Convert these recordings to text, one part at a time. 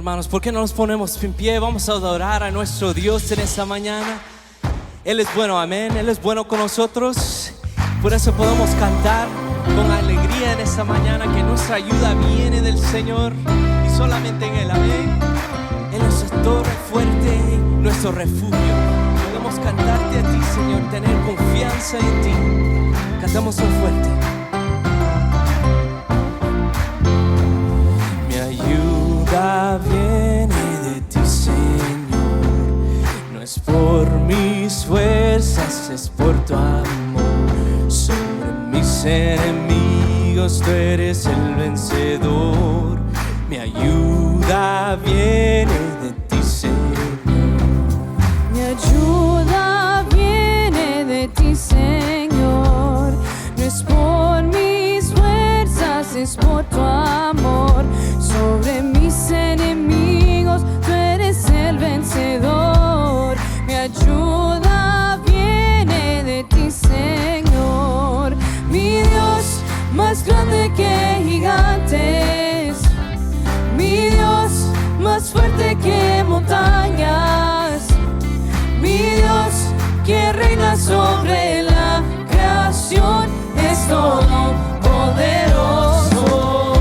hermanos, ¿por qué no nos ponemos en pie? Vamos a adorar a nuestro Dios en esta mañana. Él es bueno, amén. Él es bueno con nosotros. Por eso podemos cantar con alegría en esta mañana, que nuestra ayuda viene del Señor y solamente en Él, amén. Él es nuestra torre fuerte y nuestro refugio. Podemos cantarte a ti, Señor, tener confianza en ti. Cantamos muy fuerte. Mi ayuda viene de ti, Señor. No es por mis fuerzas, es por tu amor. Sobre mis enemigos tú eres el vencedor. Mi ayuda viene de ti, Señor. Mi ayuda viene de ti, Señor. No es por mis fuerzas, es por tu amor. Sobre mis enemigos tú eres el vencedor. Mi ayuda viene de ti, Señor. Mi Dios, más grande que gigantes. Mi Dios, más fuerte que montañas. Mi Dios, que reina sobre la creación, es todopoderoso.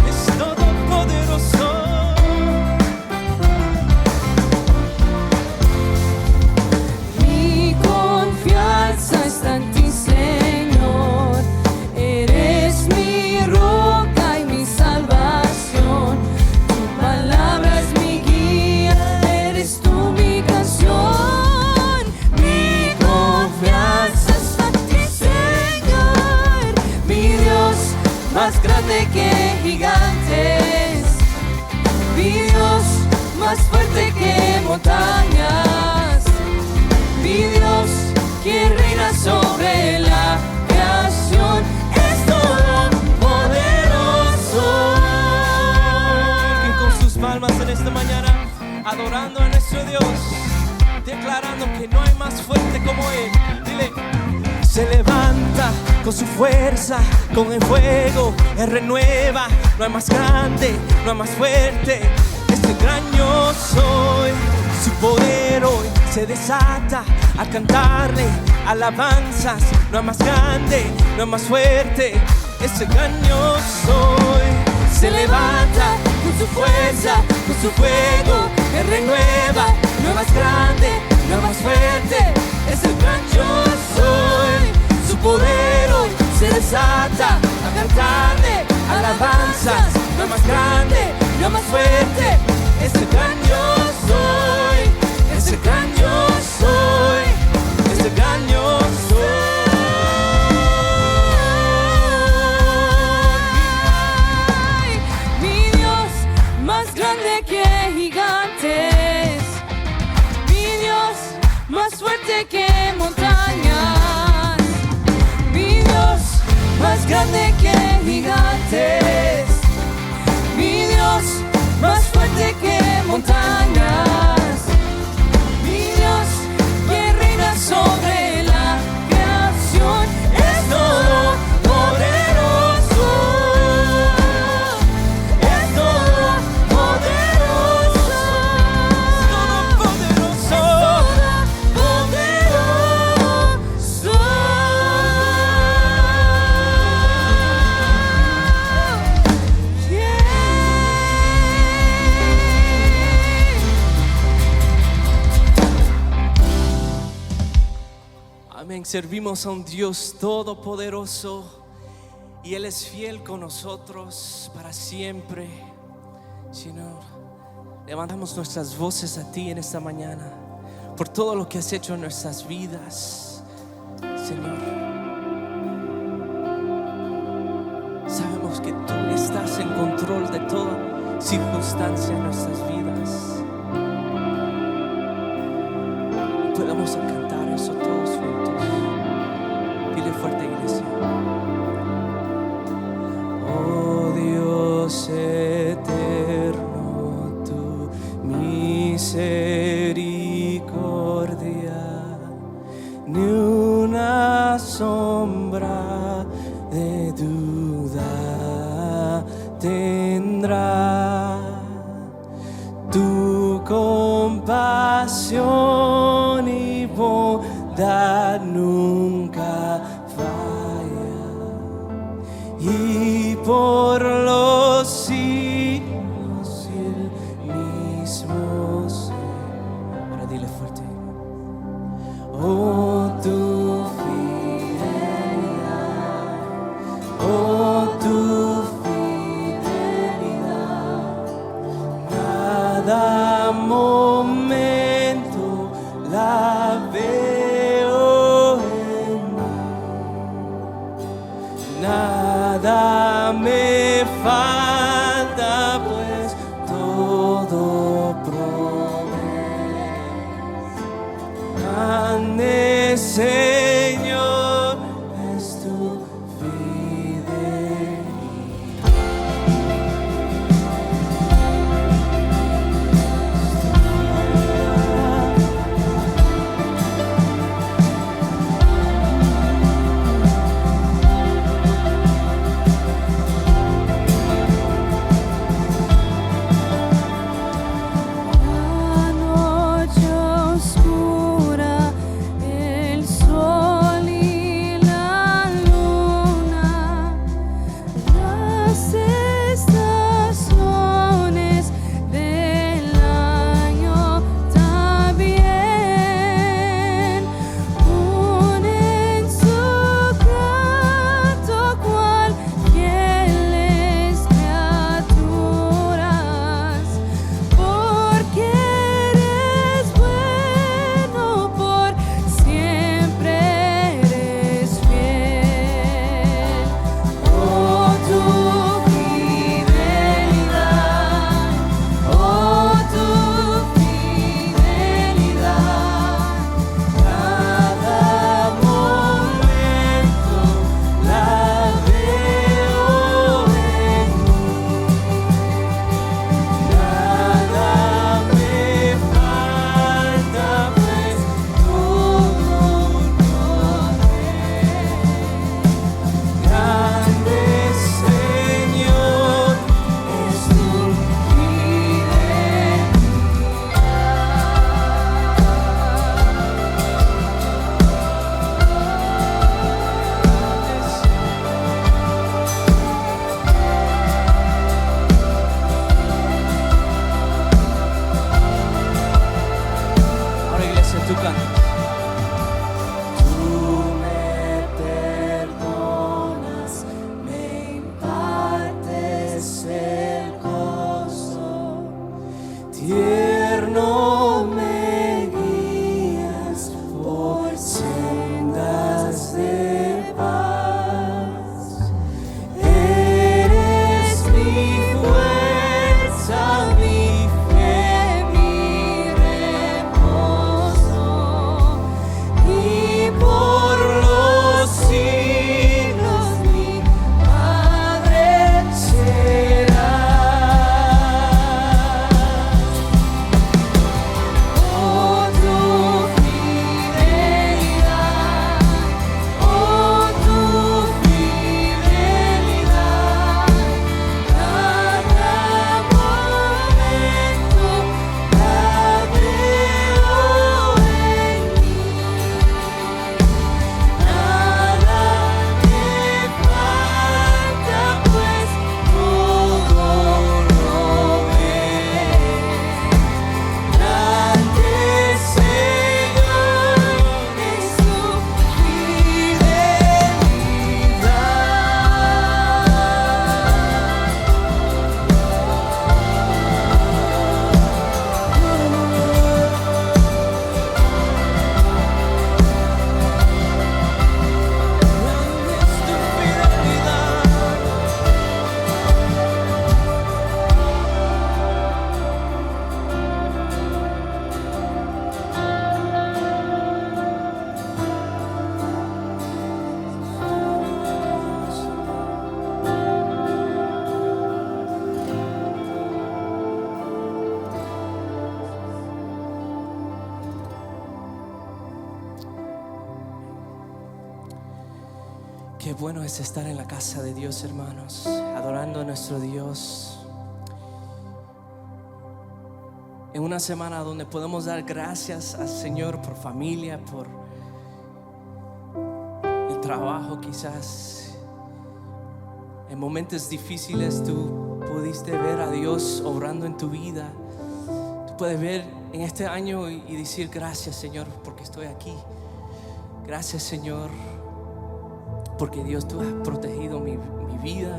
Es todopoderoso. Mi confianza está en ti, Señor. Eres mi roca y mi salvación. Tu palabra es mi guía, eres tú mi canción. Mi confianza está en ti, Señor. Mi Dios, más grande que gigantes. Mi Dios, más fuerte que montañas. Mi Dios, que reina sobre la creación, es todopoderoso. Y con sus palmas en esta mañana, adorando a nuestro Dios, declarando que no hay más fuerte como Él. Dile. Se levanta con su fuerza, con el fuego, Él renueva. No hay más grande, no hay más fuerte. Este gran yo soy. Su poder hoy se desata a cantarle alabanzas. No hay más grande, no hay más fuerte. Este gran yo soy. Se levanta con su fuerza, con su fuego, Él renueva. No hay más grande, no hay más fuerte. Es el gran yo soy. Su poder hoy se desata a cantarle alabanzas. No hay más grande, no hay más fuerte. Es el gran yo soy. Es el gran yo soy. Es el gran yo Ay, mi Dios, más grande que gigantes. Mi Dios, más fuerte que montañas. Mi Dios, más grande que gigantes. Mi Dios, más fuerte que montañas. Mi Dios, que reina sobre la creación, es todopoderoso. Es todopoderoso. todopoderoso. Todopoderoso. Amén. Servimos a un Dios todopoderoso y Él es fiel con nosotros para siempre. Señor, levantamos nuestras voces a ti en esta mañana por todo lo que has hecho en nuestras vidas, Señor. Sabemos que tú estás en control de toda circunstancia en nuestras vidas. Podemos cantar eso todos juntos. Dile fuerte, iglesia. Oh Dios eterno, tu misericordia, ni una sombra de duda tendrá. compasión y bondad nunca falla, y por los siglos el mismo ser. Ahora dile fuerte. Oh, tu fidelidad, oh, tu fidelidad, cada momento la veo en mí. Nada me falta, pues todo provees. Grande Señor es tu fidelidad. La noche oscura, el sol y la luna, las estaciones del año también unen su canto cual fieles criaturas, porque eres bueno, por siempre eres fiel. Oh, tu fidelidad, oh, tu fidelidad, cada momento la veo en mí. Nada me falta, pues todo provees. Grande Señor es tu Ahora, iglesia, tú cantas. Tú me perdonas, me impartes el gozo, tierno me guías por sendas de paz. Eres mi fuerza, mi fe, mi reposo, y por los siglos mi Padre serás. Oh, tu fidelidad, oh, tu fidelidad, cada momento la veo en mí. Nada me falta, pues todo provees. Grande Señor es tu Qué bueno es estar en la casa de Dios, hermanos, adorando a nuestro Dios. en una semana donde podemos dar gracias al Señor por familia, por el trabajo. Quizás en momentos difíciles tú pudiste ver a Dios obrando en tu vida. Tú puedes ver en este año y decir: gracias, Señor, porque estoy aquí. Gracias, Señor, porque Dios, tú has protegido mi vida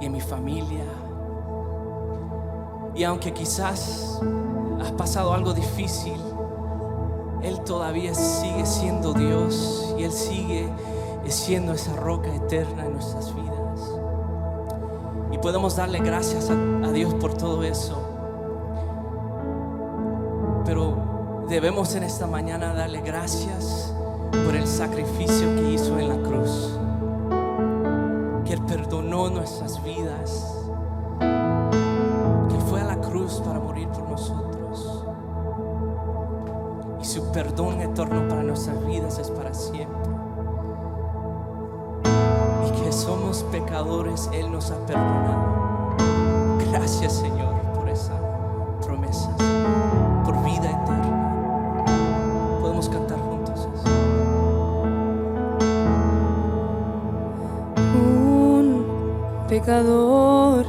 y en mi familia. Y aunque quizás has pasado algo difícil, Él todavía sigue siendo Dios y Él sigue siendo esa roca eterna en nuestras vidas. Y podemos darle gracias a Dios por todo eso. Pero debemos en esta mañana darle gracias por el sacrificio que hizo en la cruz, que Él perdonó nuestras vidas, que fue a la cruz para morir por nosotros, y su perdón eterno para nuestras vidas es para siempre, y que somos pecadores, Él nos ha perdonado. Gracias, Señor, por esa promesa, por vida eterna. Podemos cantar juntos eso. Pecador,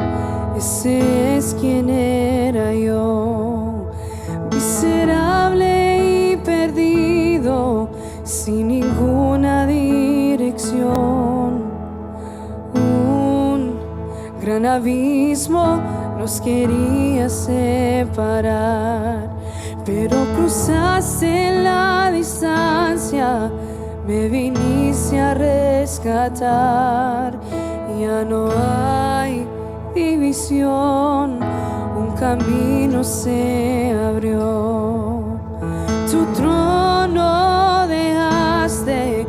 ese es quien era yo, miserable y perdido, sin ninguna dirección. Un gran abismo nos quería separar, pero cruzaste la distancia, me viniste a rescatar. Ya no hay división, un camino se abrió. Tu trono dejaste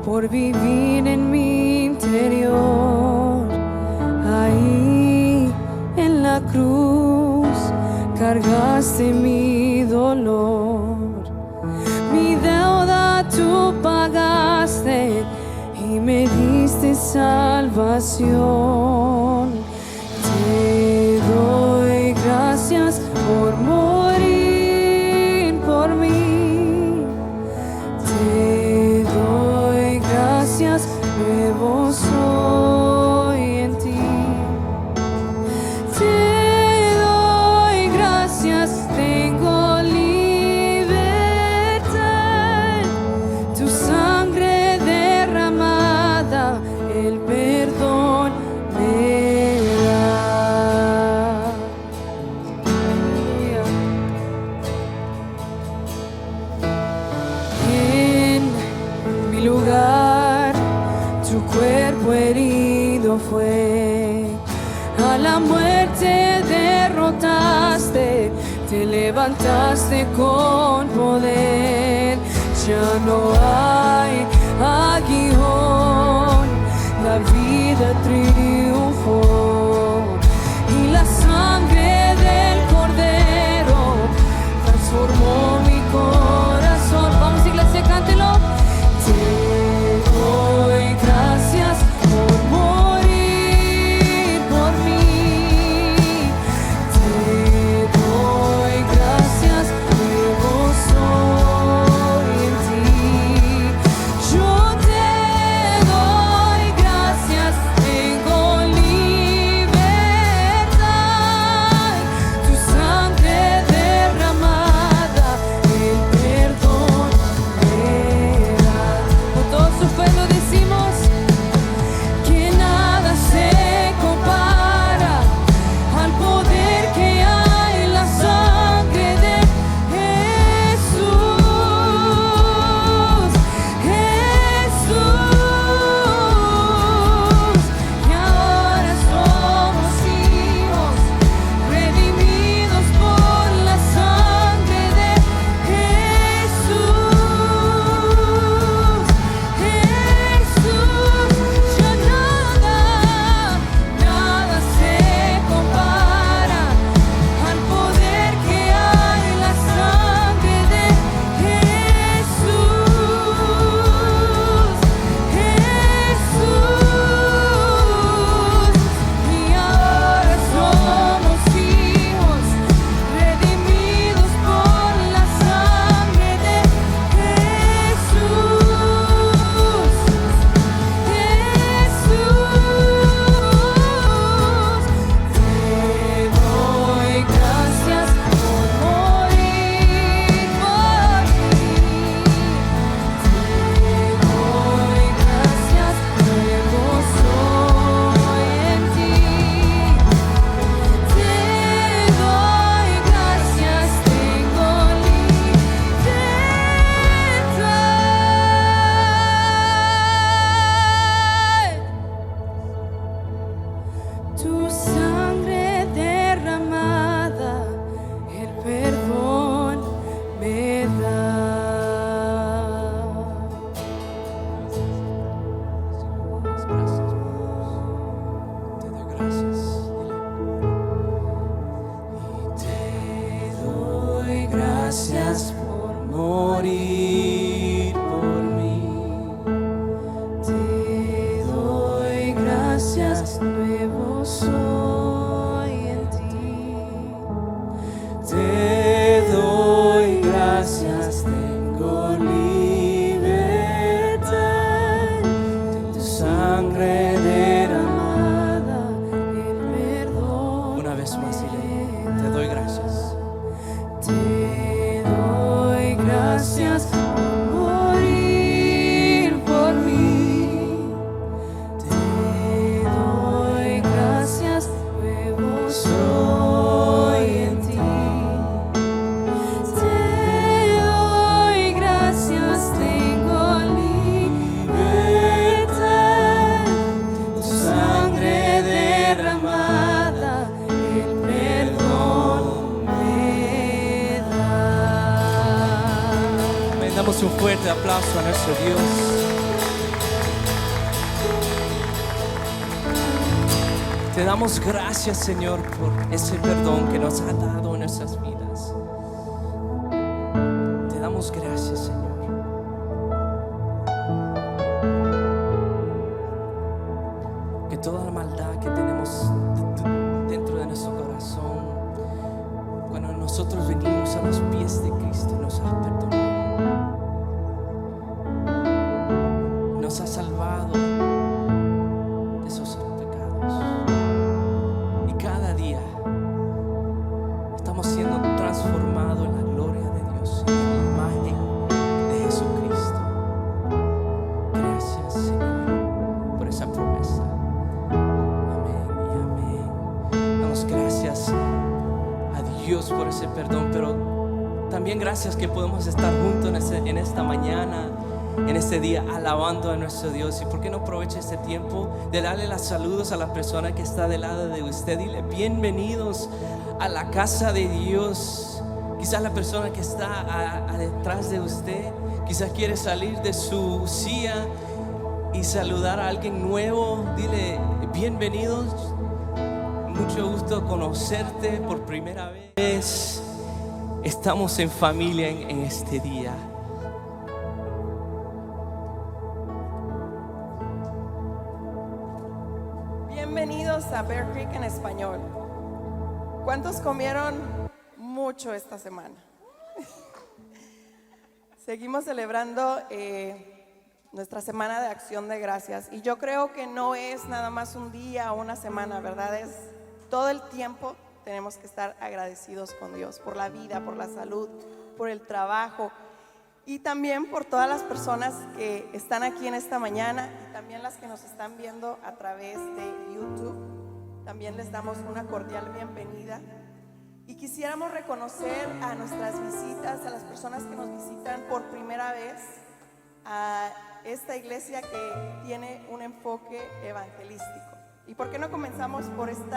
por vivir en mi interior. Ahí en la cruz cargaste mi dolor. Mi deuda tú pagaste y me diste salvación. Te doy gracias por morir por mí. Te doy gracias, nuevo soy en ti. Te doy gracias, tengo libertad. Tu sangre derramada, el perdón me da. En mi lugar, tu cuerpo herido fue. A la muerte derrotaste, te levantaste con poder. Ya no hay aguijón, la vida triunfó, y la sangre del Cordero transformó mi corazón. Vamos, iglesia, cántelo. Te doy gracias por morir por mí. Te doy gracias, nuevo soy en ti. Yo te doy gracias, tengo libertad. gracias por morir por mí. Te doy gracias, nuevo soy en ti. Te doy gracias, tengo libertad. Tu sangre derramada, El perdón. una vez más diré, te doy gracias. Te doy gracias por morir por mí. Te doy gracias, nuevo soy en ti. Te doy gracias, tengo libertad. Tu sangre derramada, el perdón me da. Amén. Damos un fuerte aplauso a nuestro Dios. Te damos gracias, Señor, por ese perdón que nos ha dado en nuestras vidas. Te damos gracias, Señor. Que toda la maldad que tenemos dentro de nuestro corazón, cuando nosotros venimos a los pies de Cristo, nos ha perdonado. Nos ha salvado de esos pecados. Y cada día estamos siendo transformados en la gloria de Dios, en la imagen de Jesucristo. Gracias, Señor, por esa promesa. Amén y amén. Damos gracias a Dios por ese perdón, pero también gracias que podemos estar juntos en esta mañana, en este día, alabando a nuestro Dios. Y por qué no aprovecha este tiempo de darle los saludos a la persona que está del lado de usted. Dile bienvenidos a la casa de Dios. Quizás la persona que está detrás de usted, quizás quiere salir de su silla y saludar a alguien nuevo. Dile bienvenidos. Mucho gusto conocerte por primera vez. Estamos en familia en este día. Bienvenidos a Bear Creek en español. ¿Cuántos comieron mucho esta semana? Seguimos celebrando nuestra semana de acción de gracias. Y yo creo que no es nada más un día o una semana, ¿verdad? Es todo el tiempo. Tenemos que estar agradecidos con Dios por la vida, por la salud, por el trabajo y también por todas las personas que están aquí en esta mañana y también las que nos están viendo a través de YouTube. También les damos una cordial bienvenida y quisiéramos reconocer a nuestras visitas, a las personas que nos visitan por primera vez a esta iglesia que tiene un enfoque evangelístico. ¿Y por qué no comenzamos por este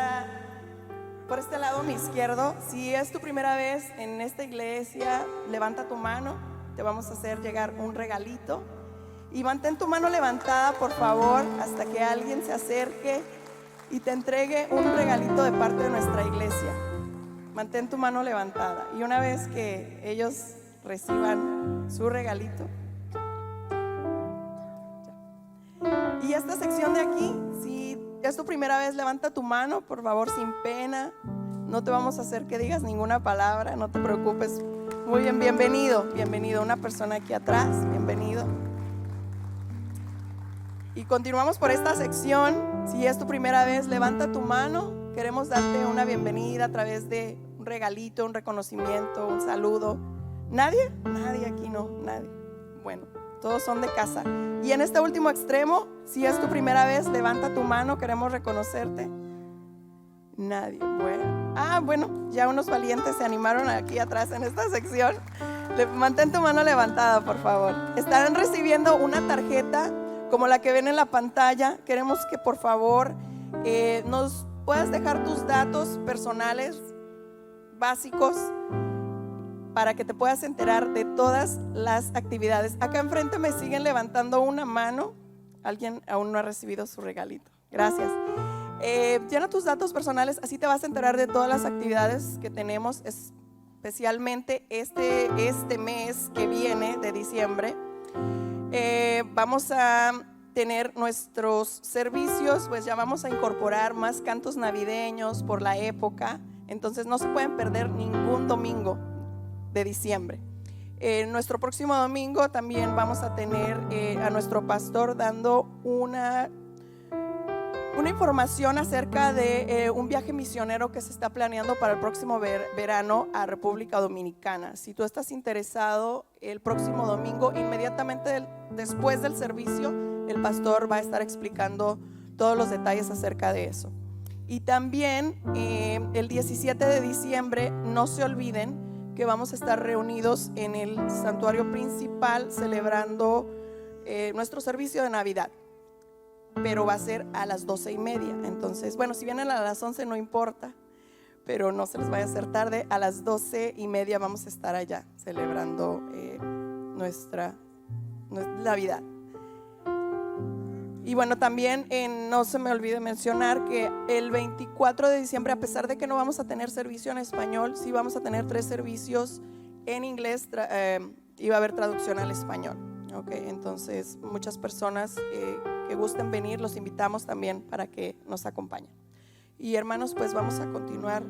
lado a mi izquierdo? Si es tu primera vez en esta iglesia, levanta tu mano, te vamos a hacer llegar un regalito. Y mantén tu mano levantada, por favor, hasta que alguien se acerque y te entregue un regalito de parte de nuestra iglesia. Mantén tu mano levantada. Y una vez que ellos reciban su regalito. Y esta sección de aquí, si es tu primera vez, levanta tu mano, por favor, sin pena. No te vamos a hacer que digas ninguna palabra, no te preocupes. Muy bien, bienvenido, una persona aquí atrás, bienvenido. Y continuamos por esta sección. Si es tu primera vez, levanta tu mano. Queremos darte una bienvenida a través de un regalito, un reconocimiento, un saludo. ¿Nadie? Nadie aquí, no, nadie. Bueno, todos son de casa. Y en este último extremo, si es tu primera vez, levanta tu mano, queremos reconocerte. Nadie, bueno, ya unos valientes se animaron aquí atrás en esta sección. Mantén tu mano levantada, por favor. Estarán recibiendo una tarjeta como la que ven en la pantalla. Queremos que por favor nos puedas dejar tus datos personales básicos para que te puedas enterar de todas las actividades. Acá enfrente me siguen levantando una mano. Alguien aún no ha recibido su regalito. Gracias. Llena tus datos personales, así te vas a enterar de todas las actividades que tenemos. Es especialmente este mes que viene de diciembre. Vamos a tener nuestros servicios, pues ya vamos a incorporar más cantos navideños por la época, entonces no se pueden perder ningún domingo de diciembre. Nuestro próximo domingo también vamos a tener a nuestro pastor dando una información acerca de un viaje misionero que se está planeando para el próximo verano a República Dominicana. Si tú estás interesado, el próximo domingo, inmediatamente después del servicio, el pastor va a estar explicando todos los detalles acerca de eso. Y también el 17 de diciembre, no se olviden que vamos a estar reunidos en el santuario principal celebrando nuestro servicio de Navidad, pero va a ser a las 12:30. Entonces, bueno, si vienen a las 11 no importa, pero no se les vaya a hacer tarde. A las 12:30 vamos a estar allá celebrando nuestra Navidad. Y bueno, también no se me olvide mencionar que el 24 de diciembre, a pesar de que no vamos a tener servicio en español, sí vamos a tener 3 servicios en inglés y va a haber traducción al español. Okay, entonces muchas personas que gusten venir, los invitamos también para que nos acompañen. Y hermanos, pues vamos a continuar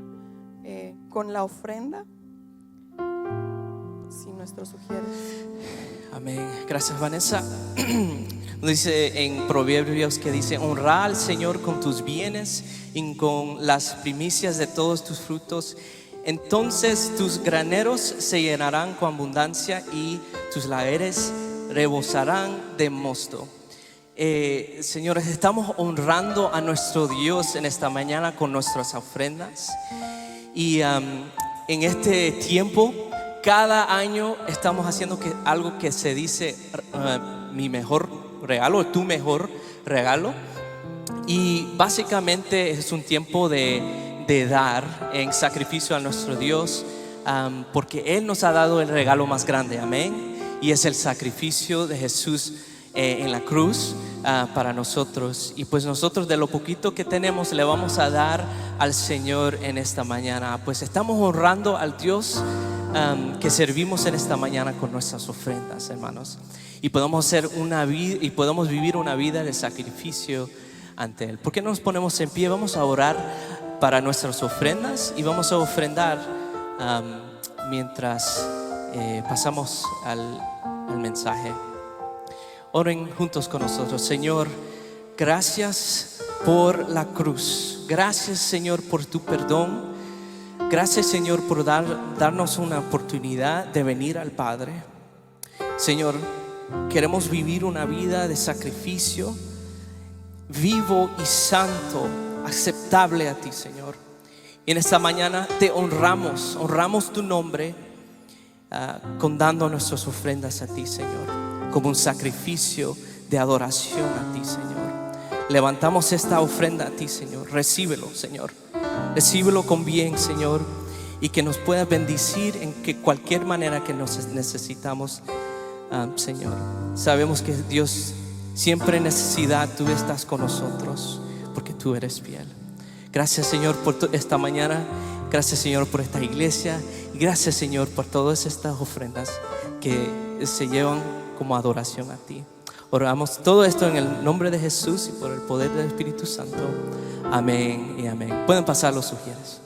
con la ofrenda, si nuestro sugiere. Amén. Gracias, Vanessa. Dice en Proverbios que dice: honra al Señor con tus bienes y con las primicias de todos tus frutos. Entonces tus graneros se llenarán con abundancia y tus lahares rebosarán de mosto. Señores, estamos honrando a nuestro Dios en esta mañana con nuestras ofrendas. Y en este tiempo, cada año estamos haciendo algo que se dice mi mejor regalo, tu mejor regalo. Y básicamente es un tiempo de dar en sacrificio a nuestro Dios, porque Él nos ha dado el regalo más grande, amén. Y es el sacrificio de Jesús en la cruz para nosotros. Y pues nosotros de lo poquito que tenemos le vamos a dar al Señor en esta mañana. Pues estamos honrando al Dios que servimos en esta mañana con nuestras ofrendas, hermanos. Y podemos vivir una vida de sacrificio ante Él. ¿Por qué no nos ponemos en pie? Vamos a orar para nuestras ofrendas y vamos a ofrendar mientras pasamos al mensaje. Oren juntos con nosotros. Señor, gracias por la cruz. Gracias, Señor, por tu perdón. Gracias, Señor, por darnos una oportunidad de venir al Padre. Señor, queremos vivir una vida de sacrificio vivo y santo, aceptable a ti, Señor. Y en esta mañana te honramos tu nombre, dando nuestras ofrendas a ti, Señor, como un sacrificio de adoración a ti, Señor. Levantamos esta ofrenda a ti, Señor. Recíbelo, Señor. Recíbelo con bien, Señor, y que nos pueda bendecir en cualquier manera que nos necesitamos, Señor. Sabemos que Dios, siempre en necesidad tú estás con nosotros, porque tú eres fiel. Gracias, Señor, por esta mañana. Gracias, Señor, por esta iglesia. Y gracias, Señor, por todas estas ofrendas que se llevan como adoración a ti. Oramos todo esto en el nombre de Jesús y por el poder del Espíritu Santo. Amén y amén. Pueden pasar los sugieres.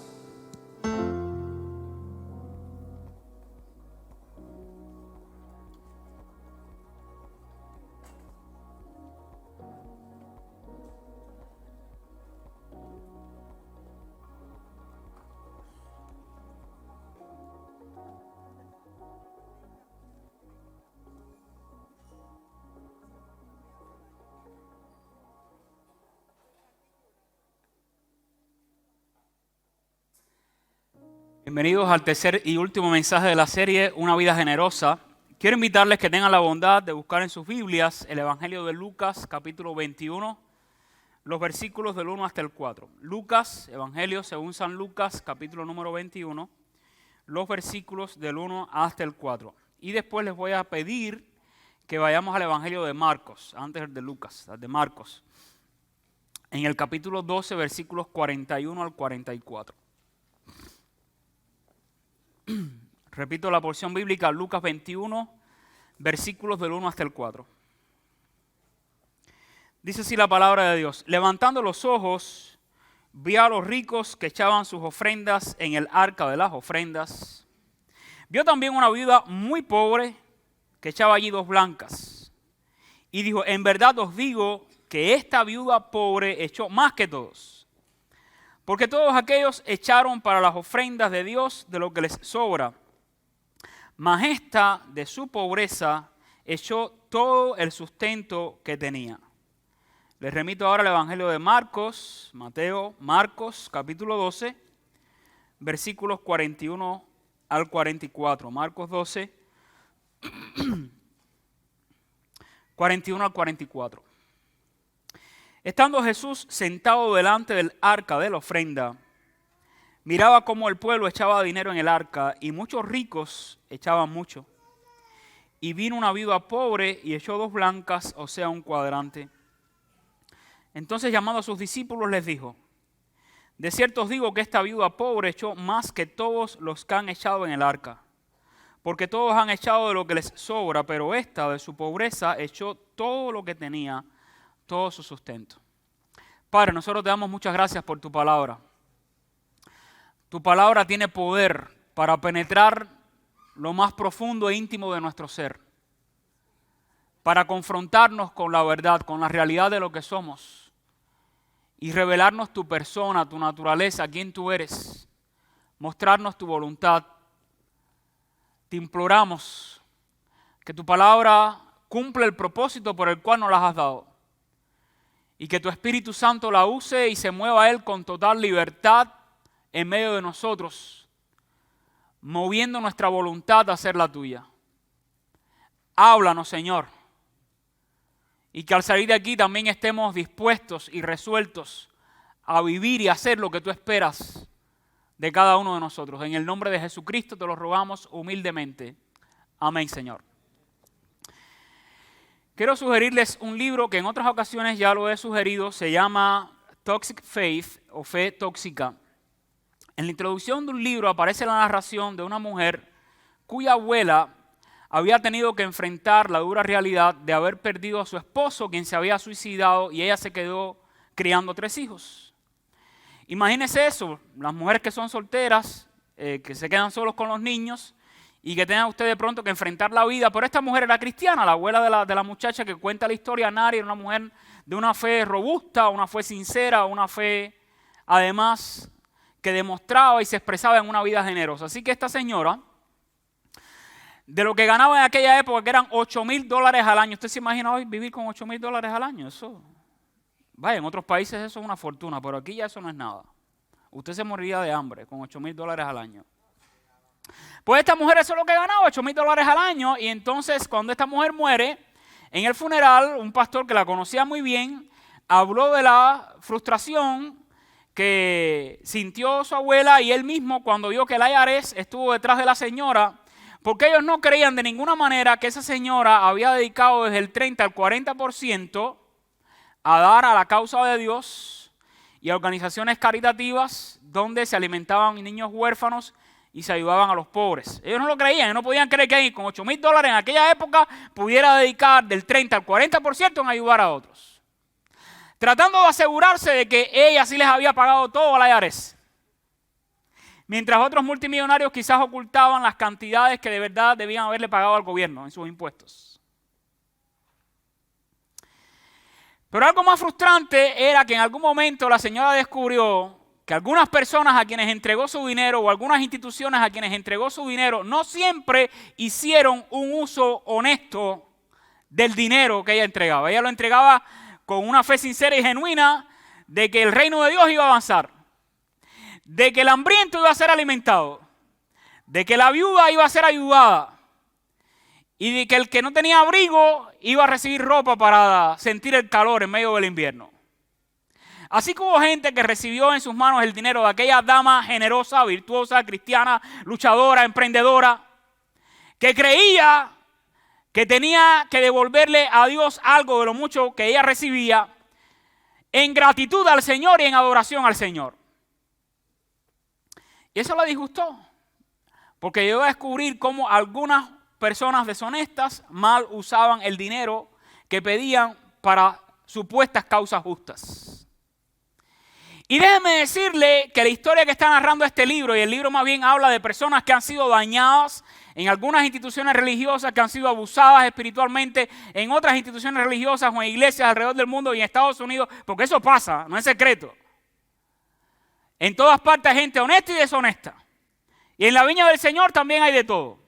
Bienvenidos al tercer y último mensaje de la serie Una vida generosa. Quiero invitarles que tengan la bondad de buscar en sus Biblias el Evangelio de Lucas, capítulo 21, los versículos del 1 hasta el 4. Lucas, Evangelio según San Lucas, capítulo número 21, los versículos del 1 hasta el 4. Y después les voy a pedir que vayamos al Evangelio de Marcos, antes de Lucas, de Marcos, en el capítulo 12, versículos 41 al 44. Repito la porción bíblica, Lucas 21, versículos del 1 hasta el 4. Dice así la palabra de Dios. Levantando los ojos, vio a los ricos que echaban sus ofrendas en el arca de las ofrendas. Vio también una viuda muy pobre que echaba allí 2 blancas. Y dijo, en verdad os digo que esta viuda pobre echó más que todos. Porque todos aquellos echaron para las ofrendas de Dios de lo que les sobra. Mas esta de su pobreza echó todo el sustento que tenía. Les remito ahora al Evangelio de Marcos, Marcos capítulo 12, versículos 41 al 44. Marcos 12, 41 al 44. Estando Jesús sentado delante del arca de la ofrenda, miraba cómo el pueblo echaba dinero en el arca y muchos ricos echaban mucho. Y vino una viuda pobre y echó 2 blancas, o sea, un cuadrante. Entonces llamando a sus discípulos les dijo, de cierto os digo que esta viuda pobre echó más que todos los que han echado en el arca. Porque todos han echado de lo que les sobra, pero esta de su pobreza echó todo lo que tenía, todo su sustento. Padre, nosotros te damos muchas gracias por tu palabra. Tu palabra tiene poder para penetrar lo más profundo e íntimo de nuestro ser, para confrontarnos con la verdad, con la realidad de lo que somos y revelarnos tu persona, tu naturaleza, quién tú eres, mostrarnos tu voluntad. Te imploramos que tu palabra cumpla el propósito por el cual nos las has dado y que tu Espíritu Santo la use y se mueva a él con total libertad en medio de nosotros, moviendo nuestra voluntad a hacer la tuya. Háblanos, Señor, y que al salir de aquí también estemos dispuestos y resueltos a vivir y hacer lo que tú esperas de cada uno de nosotros. En el nombre de Jesucristo te lo rogamos humildemente. Amén, Señor. Quiero sugerirles un libro que en otras ocasiones ya lo he sugerido, se llama Toxic Faith o Fe Tóxica. En la introducción de un libro aparece la narración de una mujer cuya abuela había tenido que enfrentar la dura realidad de haber perdido a su esposo, quien se había suicidado, y ella se quedó criando 3 hijos. Imagínense eso, las mujeres que son solteras, que se quedan solos con los niños y que tengan ustedes de pronto que enfrentar la vida. Pero esta mujer era cristiana, la abuela de la muchacha que cuenta la historia, Nari, era una mujer de una fe robusta, una fe sincera, una fe además que demostraba y se expresaba en una vida generosa. Así que esta señora, de lo que ganaba en aquella época, que eran $8,000 al año. ¿Usted se imagina hoy vivir con $8,000 al año? Eso, vaya, en otros países eso es una fortuna, pero aquí ya eso no es nada. Usted se moriría de hambre con $8,000 al año. Pues esta mujer eso es lo que ganaba, $8,000 al año. Y entonces cuando esta mujer muere, en el funeral, un pastor que la conocía muy bien, habló de la frustración que sintió su abuela y él mismo cuando vio que el IRS estuvo detrás de la señora, porque ellos no creían de ninguna manera que esa señora había dedicado desde el 30 al 40% a dar a la causa de Dios y a organizaciones caritativas donde se alimentaban niños huérfanos y se ayudaban a los pobres. Ellos no lo creían, ellos no podían creer que alguien con $8,000 en aquella época pudiera dedicar del 30 al 40% en ayudar a otros. Tratando de asegurarse de que ella sí les había pagado todo a la IRS. Mientras otros multimillonarios quizás ocultaban las cantidades que de verdad debían haberle pagado al gobierno en sus impuestos. Pero algo más frustrante era que en algún momento la señora descubrió que algunas personas a quienes entregó su dinero o algunas instituciones a quienes entregó su dinero no siempre hicieron un uso honesto del dinero que ella entregaba. Ella lo entregaba con una fe sincera y genuina de que el reino de Dios iba a avanzar, de que el hambriento iba a ser alimentado, de que la viuda iba a ser ayudada y de que el que no tenía abrigo iba a recibir ropa para sentir el calor en medio del invierno. Así que hubo gente que recibió en sus manos el dinero de aquella dama generosa, virtuosa, cristiana, luchadora, emprendedora, que creía que tenía que devolverle a Dios algo de lo mucho que ella recibía en gratitud al Señor y en adoración al Señor. Y eso la disgustó, Porque llegó a descubrir cómo algunas personas deshonestas mal usaban el dinero que pedían para supuestas causas justas. Y déjeme decirle que la historia que está narrando este libro, y el libro más bien habla de personas que han sido dañadas en algunas instituciones religiosas, que han sido abusadas espiritualmente en otras instituciones religiosas o en iglesias alrededor del mundo y en Estados Unidos, porque eso pasa, no es secreto. En todas partes hay gente honesta y deshonesta. Y en la viña del Señor también hay de todo.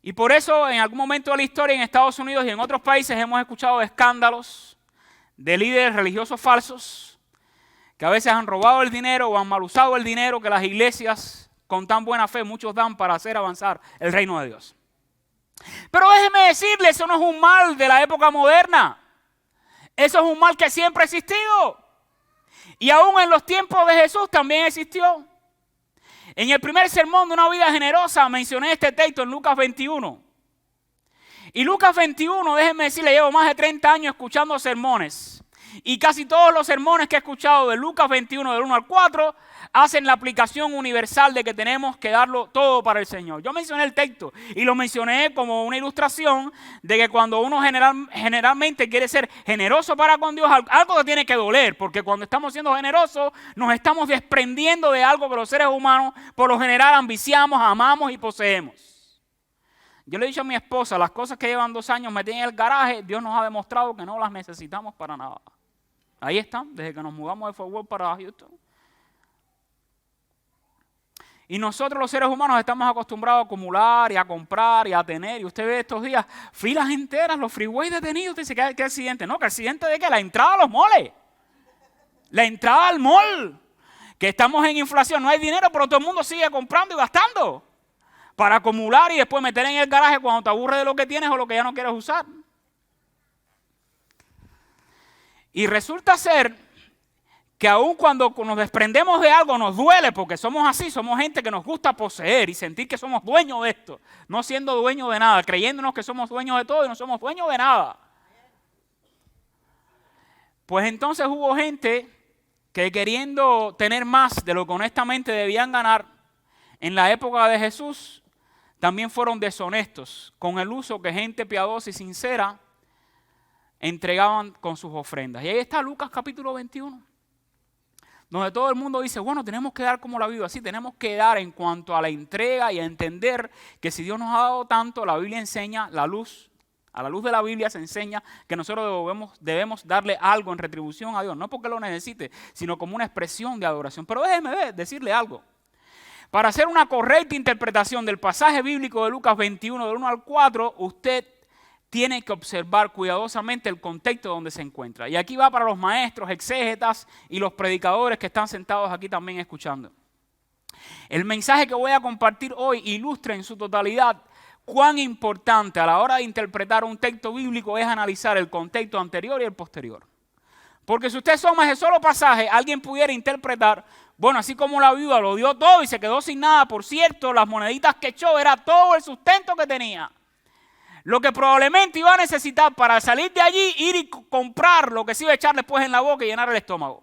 Y por eso en algún momento de la historia en Estados Unidos y en otros países hemos escuchado de escándalos de líderes religiosos falsos que a veces han robado el dinero o han mal usado el dinero que las iglesias con tan buena fe muchos dan para hacer avanzar el reino de Dios. Pero déjeme decirle, eso no es un mal de la época moderna. Eso es un mal que siempre ha existido. Y aún en los tiempos de Jesús también existió. En el primer sermón de una vida generosa mencioné este texto en Lucas 21. Y Lucas 21, déjenme decirle, llevo más de 30 años escuchando sermones. Y casi todos los sermones que he escuchado de Lucas 21, del 1 al 4, hacen la aplicación universal de que tenemos que darlo todo para el Señor. Yo mencioné el texto y lo mencioné como una ilustración de que cuando uno generalmente quiere ser generoso para con Dios, algo te tiene que doler, porque cuando estamos siendo generosos nos estamos desprendiendo de algo que los seres humanos por lo general ambiciamos, amamos y poseemos. Yo le he dicho a mi esposa, las cosas que llevan 2 años metidas en el garaje, Dios nos ha demostrado que no las necesitamos para nada. Ahí están, desde que nos mudamos de Fort Worth para Houston. Y nosotros los seres humanos estamos acostumbrados a acumular y a comprar y a tener. Y usted ve estos días filas enteras, los freeways detenidos. Usted dice, ¿qué accidente? No, ¿qué accidente de qué? La entrada a los moles. La entrada al mall. Que estamos en inflación, no hay dinero, pero todo el mundo sigue comprando y gastando. Para acumular y después meter en el garaje cuando te aburres de lo que tienes o lo que ya no quieres usar. Y resulta ser que aun cuando nos desprendemos de algo nos duele porque somos así, somos gente que nos gusta poseer y sentir que somos dueños de esto, no siendo dueños de nada, creyéndonos que somos dueños de todo y no somos dueños de nada. Pues entonces hubo gente que queriendo tener más de lo que honestamente debían ganar en la época de Jesús, también fueron deshonestos con el uso que gente piadosa y sincera entregaban con sus ofrendas. Y ahí está Lucas capítulo 21. Donde todo el mundo dice, bueno, tenemos que dar como la Biblia, sí, tenemos que dar en cuanto a la entrega y a entender que si Dios nos ha dado tanto, la Biblia enseña, a la luz de la Biblia se enseña que nosotros debemos darle algo en retribución a Dios, no porque lo necesite, sino como una expresión de adoración. Pero déjeme decirle algo. Para hacer una correcta interpretación del pasaje bíblico de Lucas 21, del 1 al 4, usted tiene que observar cuidadosamente el contexto donde se encuentra. Y aquí va para los maestros, exégetas y los predicadores que están sentados aquí también escuchando. El mensaje que voy a compartir hoy ilustra en su totalidad cuán importante a la hora de interpretar un texto bíblico es analizar el contexto anterior y el posterior. Porque si usted soma ese solo pasaje, alguien pudiera interpretar, bueno, así como la viuda lo dio todo y se quedó sin nada, por cierto, las moneditas que echó era todo el sustento que tenía. Lo que probablemente iba a necesitar para salir de allí, ir y comprar lo que se iba a echar después en la boca y llenar el estómago.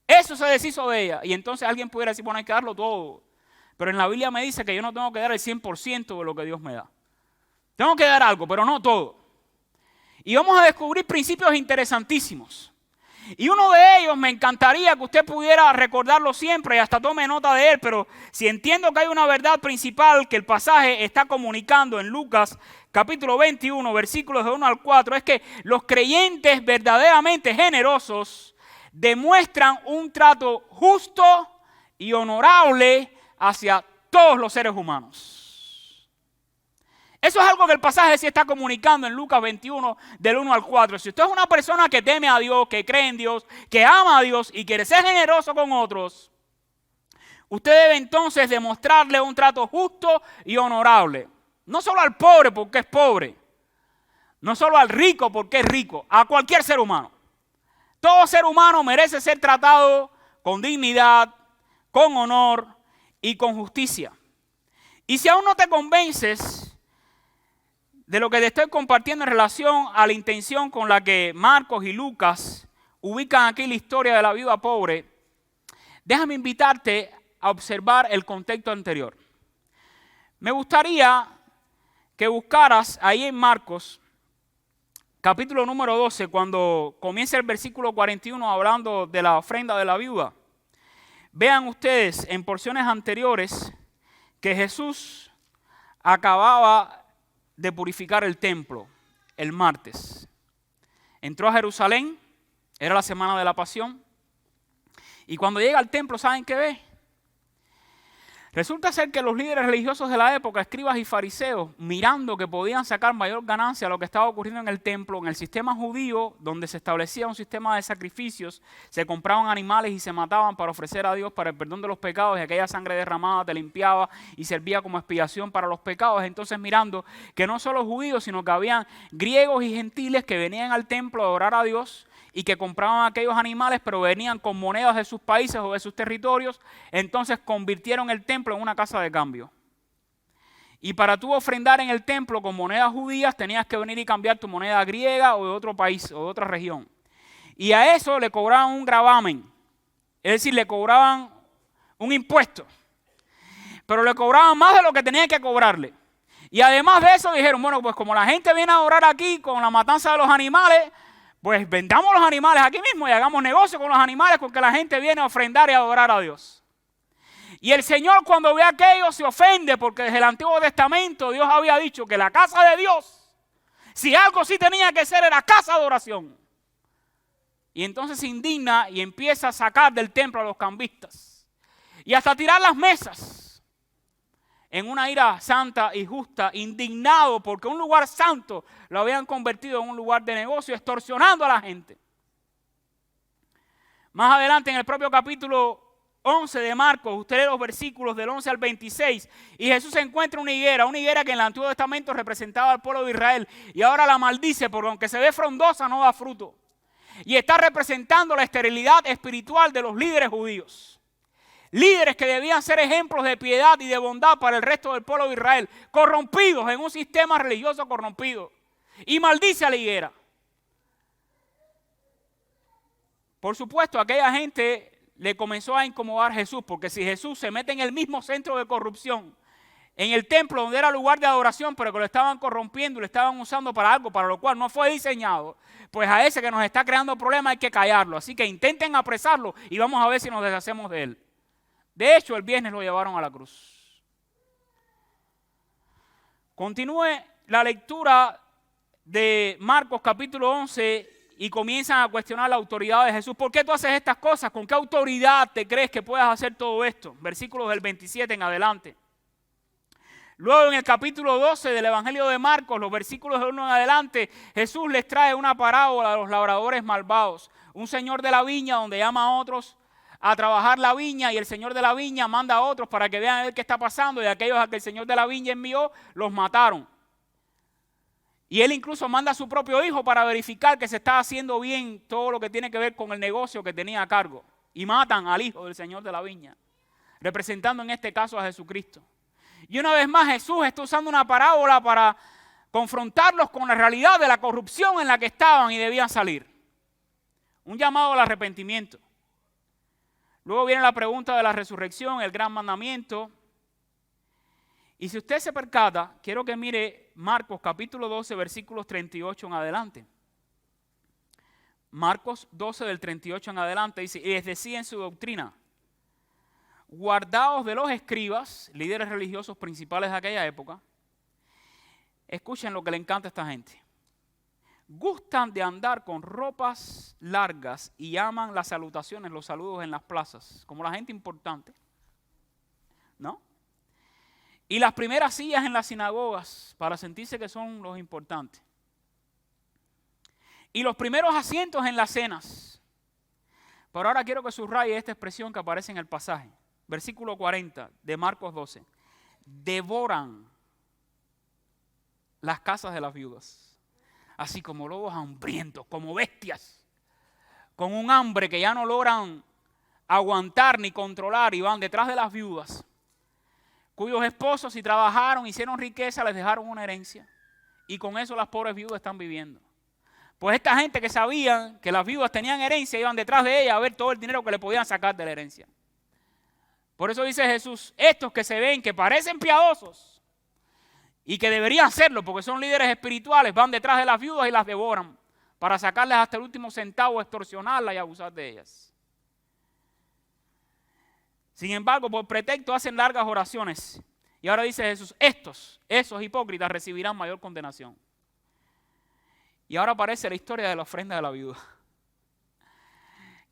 Eso se deshizo de ella. Y entonces alguien pudiera decir, bueno, hay que darlo todo. Pero en la Biblia me dice que yo no tengo que dar el 100% de lo que Dios me da. Tengo que dar algo, pero no todo. Y vamos a descubrir principios interesantísimos. Y uno de ellos me encantaría que usted pudiera recordarlo siempre y hasta tome nota de él, pero si entiendo que hay una verdad principal que el pasaje está comunicando en Lucas capítulo 21, versículos de 1 al 4, es que los creyentes verdaderamente generosos demuestran un trato justo y honorable hacia todos los seres humanos. Eso es algo que el pasaje sí está comunicando en Lucas 21, del 1 al 4. Si usted es una persona que teme a Dios, que cree en Dios, que ama a Dios y quiere ser generoso con otros, usted debe entonces demostrarle un trato justo y honorable. No solo al pobre porque es pobre, no solo al rico porque es rico, a cualquier ser humano. Todo ser humano merece ser tratado con dignidad, con honor y con justicia. Y si aún no te convences de lo que te estoy compartiendo en relación a la intención con la que Marcos y Lucas ubican aquí la historia de la viuda pobre, déjame invitarte a observar el contexto anterior. Me gustaría que buscaras ahí en Marcos, capítulo número 12, cuando comienza el versículo 41 hablando de la ofrenda de la viuda. Vean ustedes en porciones anteriores que Jesús acababa de purificar el templo el martes. Entró a Jerusalén, era la semana de la Pasión, y cuando llega al templo, ¿saben qué ve? Resulta ser que los líderes religiosos de la época, escribas y fariseos, mirando que podían sacar mayor ganancia a lo que estaba ocurriendo en el templo, en el sistema judío, donde se establecía un sistema de sacrificios, se compraban animales y se mataban para ofrecer a Dios para el perdón de los pecados, y aquella sangre derramada te limpiaba y servía como expiación para los pecados. Entonces, mirando que no solo judíos, sino que habían griegos y gentiles que venían al templo a adorar a Dios, y que compraban aquellos animales, pero venían con monedas de sus países o de sus territorios, entonces convirtieron el templo en una casa de cambio. Y para tú ofrendar en el templo con monedas judías, tenías que venir y cambiar tu moneda griega o de otro país o de otra región. Y a eso le cobraban un gravamen, es decir, le cobraban un impuesto, pero le cobraban más de lo que tenían que cobrarle. Y además de eso dijeron, bueno, pues como la gente viene a adorar aquí con la matanza de los animales, pues vendamos los animales aquí mismo y hagamos negocio con los animales, porque la gente viene a ofrendar y a adorar a Dios. Y el Señor, cuando ve aquello, se ofende, porque desde el Antiguo Testamento Dios había dicho que la casa de Dios, si algo sí tenía que ser, era casa de oración. Y entonces se indigna y empieza a sacar del templo a los cambistas y hasta tirar las mesas, en una ira santa y justa, indignado porque un lugar santo lo habían convertido en un lugar de negocio, extorsionando a la gente. Más adelante en el propio capítulo 11 de Marcos, usted lee los versículos del 11 al 26, y Jesús encuentra una higuera que en el Antiguo Testamento representaba al pueblo de Israel, y ahora la maldice porque aunque se ve frondosa no da fruto. Y está representando la esterilidad espiritual de los líderes judíos. Líderes que debían ser ejemplos de piedad y de bondad para el resto del pueblo de Israel, corrompidos en un sistema religioso corrompido. Y maldice a la higuera. Por supuesto, aquella gente le comenzó a incomodar a Jesús, porque si Jesús se mete en el mismo centro de corrupción, en el templo donde era lugar de adoración, pero que lo estaban corrompiendo y lo estaban usando para algo para lo cual no fue diseñado, pues a ese que nos está creando problemas hay que callarlo. Así que intenten apresarlo y vamos a ver si nos deshacemos de él. De hecho, el viernes lo llevaron a la cruz. Continúe la lectura de Marcos capítulo 11 y comienzan a cuestionar la autoridad de Jesús. ¿Por qué tú haces estas cosas? ¿Con qué autoridad te crees que puedas hacer todo esto? Versículos del 27 en adelante. Luego en el capítulo 12 del Evangelio de Marcos, los versículos de 1 en adelante, Jesús les trae una parábola de los labradores malvados. Un señor de la viña donde llama a otros a trabajar la viña, y el señor de la viña manda a otros para que vean qué está pasando, y aquellos a que el señor de la viña envió, los mataron. Y él incluso manda a su propio hijo para verificar que se está haciendo bien todo lo que tiene que ver con el negocio que tenía a cargo. Y matan al hijo del señor de la viña, representando en este caso a Jesucristo. Y una vez más Jesús está usando una parábola para confrontarlos con la realidad de la corrupción en la que estaban y debían salir. Un llamado al arrepentimiento. Luego viene la pregunta de la resurrección, el gran mandamiento. Y si usted se percata, quiero que mire Marcos capítulo 12, versículos 38 en adelante. Marcos 12 del 38 en adelante dice, y les decía en su doctrina, guardaos de los escribas, líderes religiosos principales de aquella época. Escuchen lo que le encanta a esta gente. Gustan de andar con ropas largas y aman las salutaciones, los saludos en las plazas, como la gente importante, ¿no? Y las primeras sillas en las sinagogas para sentirse que son los importantes. Y los primeros asientos en las cenas. Pero ahora quiero que subraye esta expresión que aparece en el pasaje. Versículo 40 de Marcos 12. Devoran las casas de las viudas. Así como lobos hambrientos, como bestias, con un hambre que ya no logran aguantar ni controlar, y van detrás de las viudas, cuyos esposos si trabajaron, hicieron riqueza, les dejaron una herencia, y con eso las pobres viudas están viviendo. Pues esta gente que sabían que las viudas tenían herencia, iban detrás de ellas a ver todo el dinero que le podían sacar de la herencia. Por eso dice Jesús, estos que se ven, que parecen piadosos y que deberían serlo porque son líderes espirituales, van detrás de las viudas y las devoran para sacarles hasta el último centavo, extorsionarlas y abusar de ellas. Sin embargo, por pretexto hacen largas oraciones. Y ahora dice Jesús, esos hipócritas recibirán mayor condenación. Y ahora aparece la historia de la ofrenda de la viuda,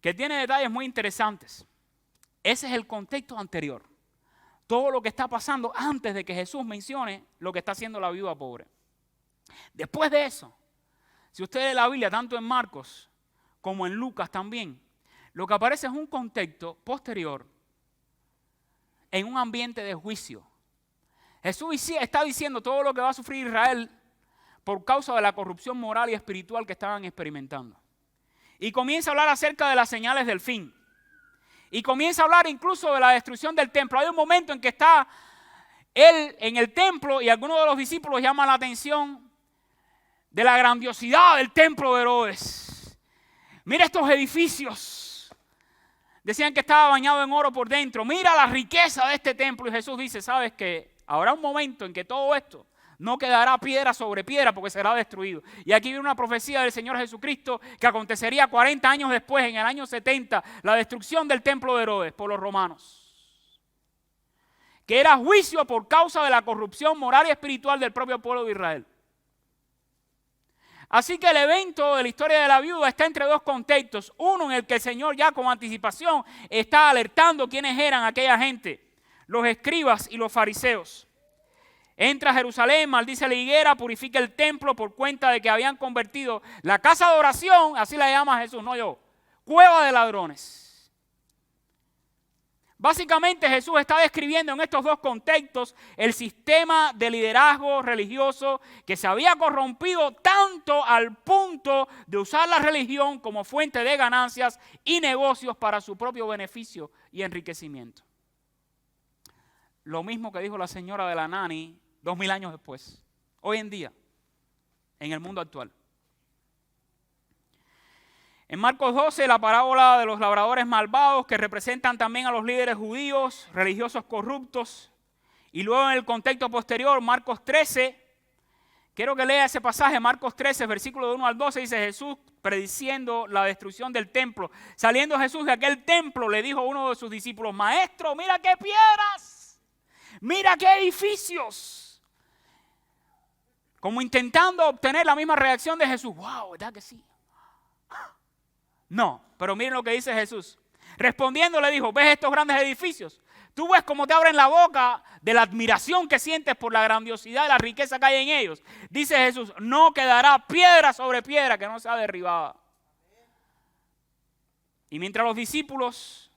que tiene detalles muy interesantes. Ese es el contexto anterior. Todo lo que está pasando antes de que Jesús mencione lo que está haciendo la viuda pobre. Después de eso, si usted lee la Biblia, tanto en Marcos como en Lucas también, lo que aparece es un contexto posterior en un ambiente de juicio. Jesús está diciendo todo lo que va a sufrir Israel por causa de la corrupción moral y espiritual que estaban experimentando. Y comienza a hablar acerca de las señales del fin. Y comienza a hablar incluso de la destrucción del templo. Hay un momento en que está él en el templo y algunos de los discípulos llaman la atención de la grandiosidad del templo de Herodes. Mira estos edificios. Decían que estaba bañado en oro por dentro. Mira la riqueza de este templo. Y Jesús dice, ¿sabes qué? Habrá un momento en que todo esto no quedará piedra sobre piedra porque será destruido. Y aquí viene una profecía del Señor Jesucristo que acontecería 40 años después, en el año 70, la destrucción del templo de Herodes por los romanos. Que era juicio por causa de la corrupción moral y espiritual del propio pueblo de Israel. Así que el evento de la historia de la viuda está entre dos contextos. Uno en el que el Señor ya con anticipación está alertando quiénes eran aquella gente, los escribas y los fariseos. Entra a Jerusalén, maldice la higuera, purifica el templo por cuenta de que habían convertido la casa de oración, así la llama Jesús, no yo, cueva de ladrones. Básicamente Jesús está describiendo en estos dos contextos el sistema de liderazgo religioso que se había corrompido tanto al punto de usar la religión como fuente de ganancias y negocios para su propio beneficio y enriquecimiento. Lo mismo que dijo la señora de la Nani 2000 años después, hoy en día, en el mundo actual. En Marcos 12, la parábola de los labradores malvados que representan también a los líderes judíos, religiosos corruptos. Y luego en el contexto posterior, Marcos 13, quiero que lea ese pasaje, Marcos 13, versículo de 1 al 12, dice Jesús prediciendo la destrucción del templo. Saliendo Jesús de aquel templo, le dijo a uno de sus discípulos, Maestro, mira qué piedras, mira qué edificios. Como intentando obtener la misma reacción de Jesús. ¡Wow! ¿Verdad que sí? No, pero miren lo que dice Jesús. Respondiendo le dijo, ¿ves estos grandes edificios? Tú ves cómo te abren la boca de la admiración que sientes por la grandiosidad y la riqueza que hay en ellos. Dice Jesús, no quedará piedra sobre piedra que no sea derribada. Y mientras los discípulos,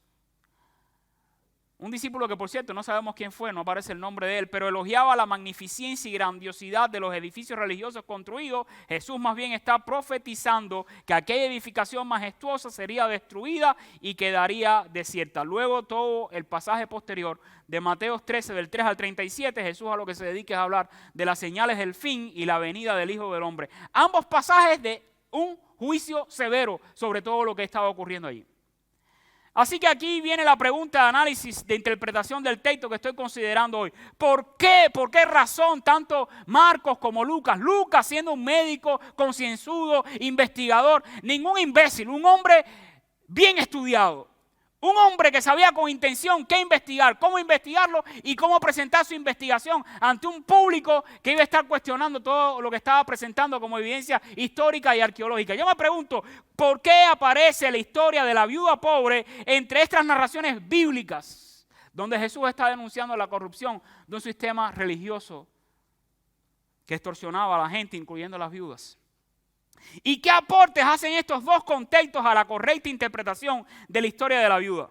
un discípulo que por cierto no sabemos quién fue, no aparece el nombre de él, pero elogiaba la magnificencia y grandiosidad de los edificios religiosos construidos, Jesús más bien está profetizando que aquella edificación majestuosa sería destruida y quedaría desierta. Luego todo el pasaje posterior de Mateo 13 del 3 al 37, Jesús a lo que se dedica es a hablar de las señales del fin y la venida del Hijo del Hombre. Ambos pasajes de un juicio severo sobre todo lo que estaba ocurriendo allí. Así que aquí viene la pregunta de análisis, de interpretación del texto que estoy considerando hoy. ¿Por qué? ¿Por qué razón tanto Marcos como Lucas? Lucas siendo un médico concienzudo, investigador, ningún imbécil, un hombre bien estudiado. Un hombre que sabía con intención qué investigar, cómo investigarlo y cómo presentar su investigación ante un público que iba a estar cuestionando todo lo que estaba presentando como evidencia histórica y arqueológica. Yo me pregunto, ¿por qué aparece la historia de la viuda pobre entre estas narraciones bíblicas donde Jesús está denunciando la corrupción de un sistema religioso que extorsionaba a la gente, incluyendo a las viudas? ¿Y qué aportes hacen estos dos contextos a la correcta interpretación de la historia de la viuda?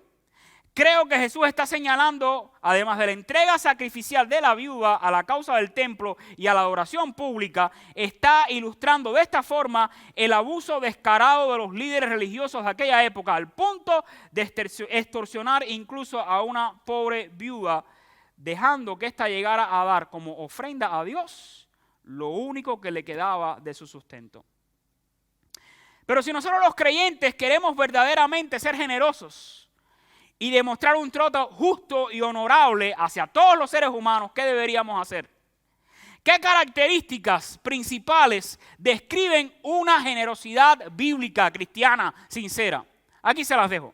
Creo que Jesús está señalando, además de la entrega sacrificial de la viuda a la causa del templo y a la adoración pública, está ilustrando de esta forma el abuso descarado de los líderes religiosos de aquella época, al punto de extorsionar incluso a una pobre viuda, dejando que ésta llegara a dar como ofrenda a Dios lo único que le quedaba de su sustento. Pero si nosotros los creyentes queremos verdaderamente ser generosos y demostrar un trato justo y honorable hacia todos los seres humanos, ¿qué deberíamos hacer? ¿Qué características principales describen una generosidad bíblica, cristiana, sincera? Aquí se las dejo.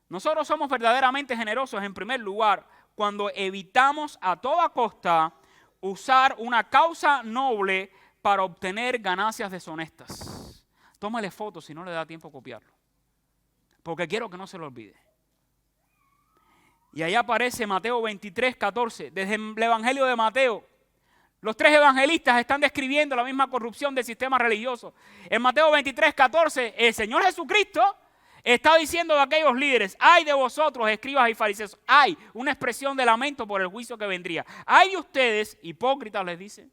Nosotros somos verdaderamente generosos en primer lugar cuando evitamos a toda costa usar una causa noble para obtener ganancias deshonestas. Tómale foto si no le da tiempo a copiarlo, porque quiero que no se lo olvide. Y ahí aparece Mateo 23, 14. Desde el Evangelio de Mateo, los tres evangelistas están describiendo la misma corrupción del sistema religioso. En Mateo 23, 14, el Señor Jesucristo está diciendo a aquellos líderes: ay de vosotros, escribas y fariseos. Hay una expresión de lamento por el juicio que vendría. Ay de ustedes, hipócritas, les dice,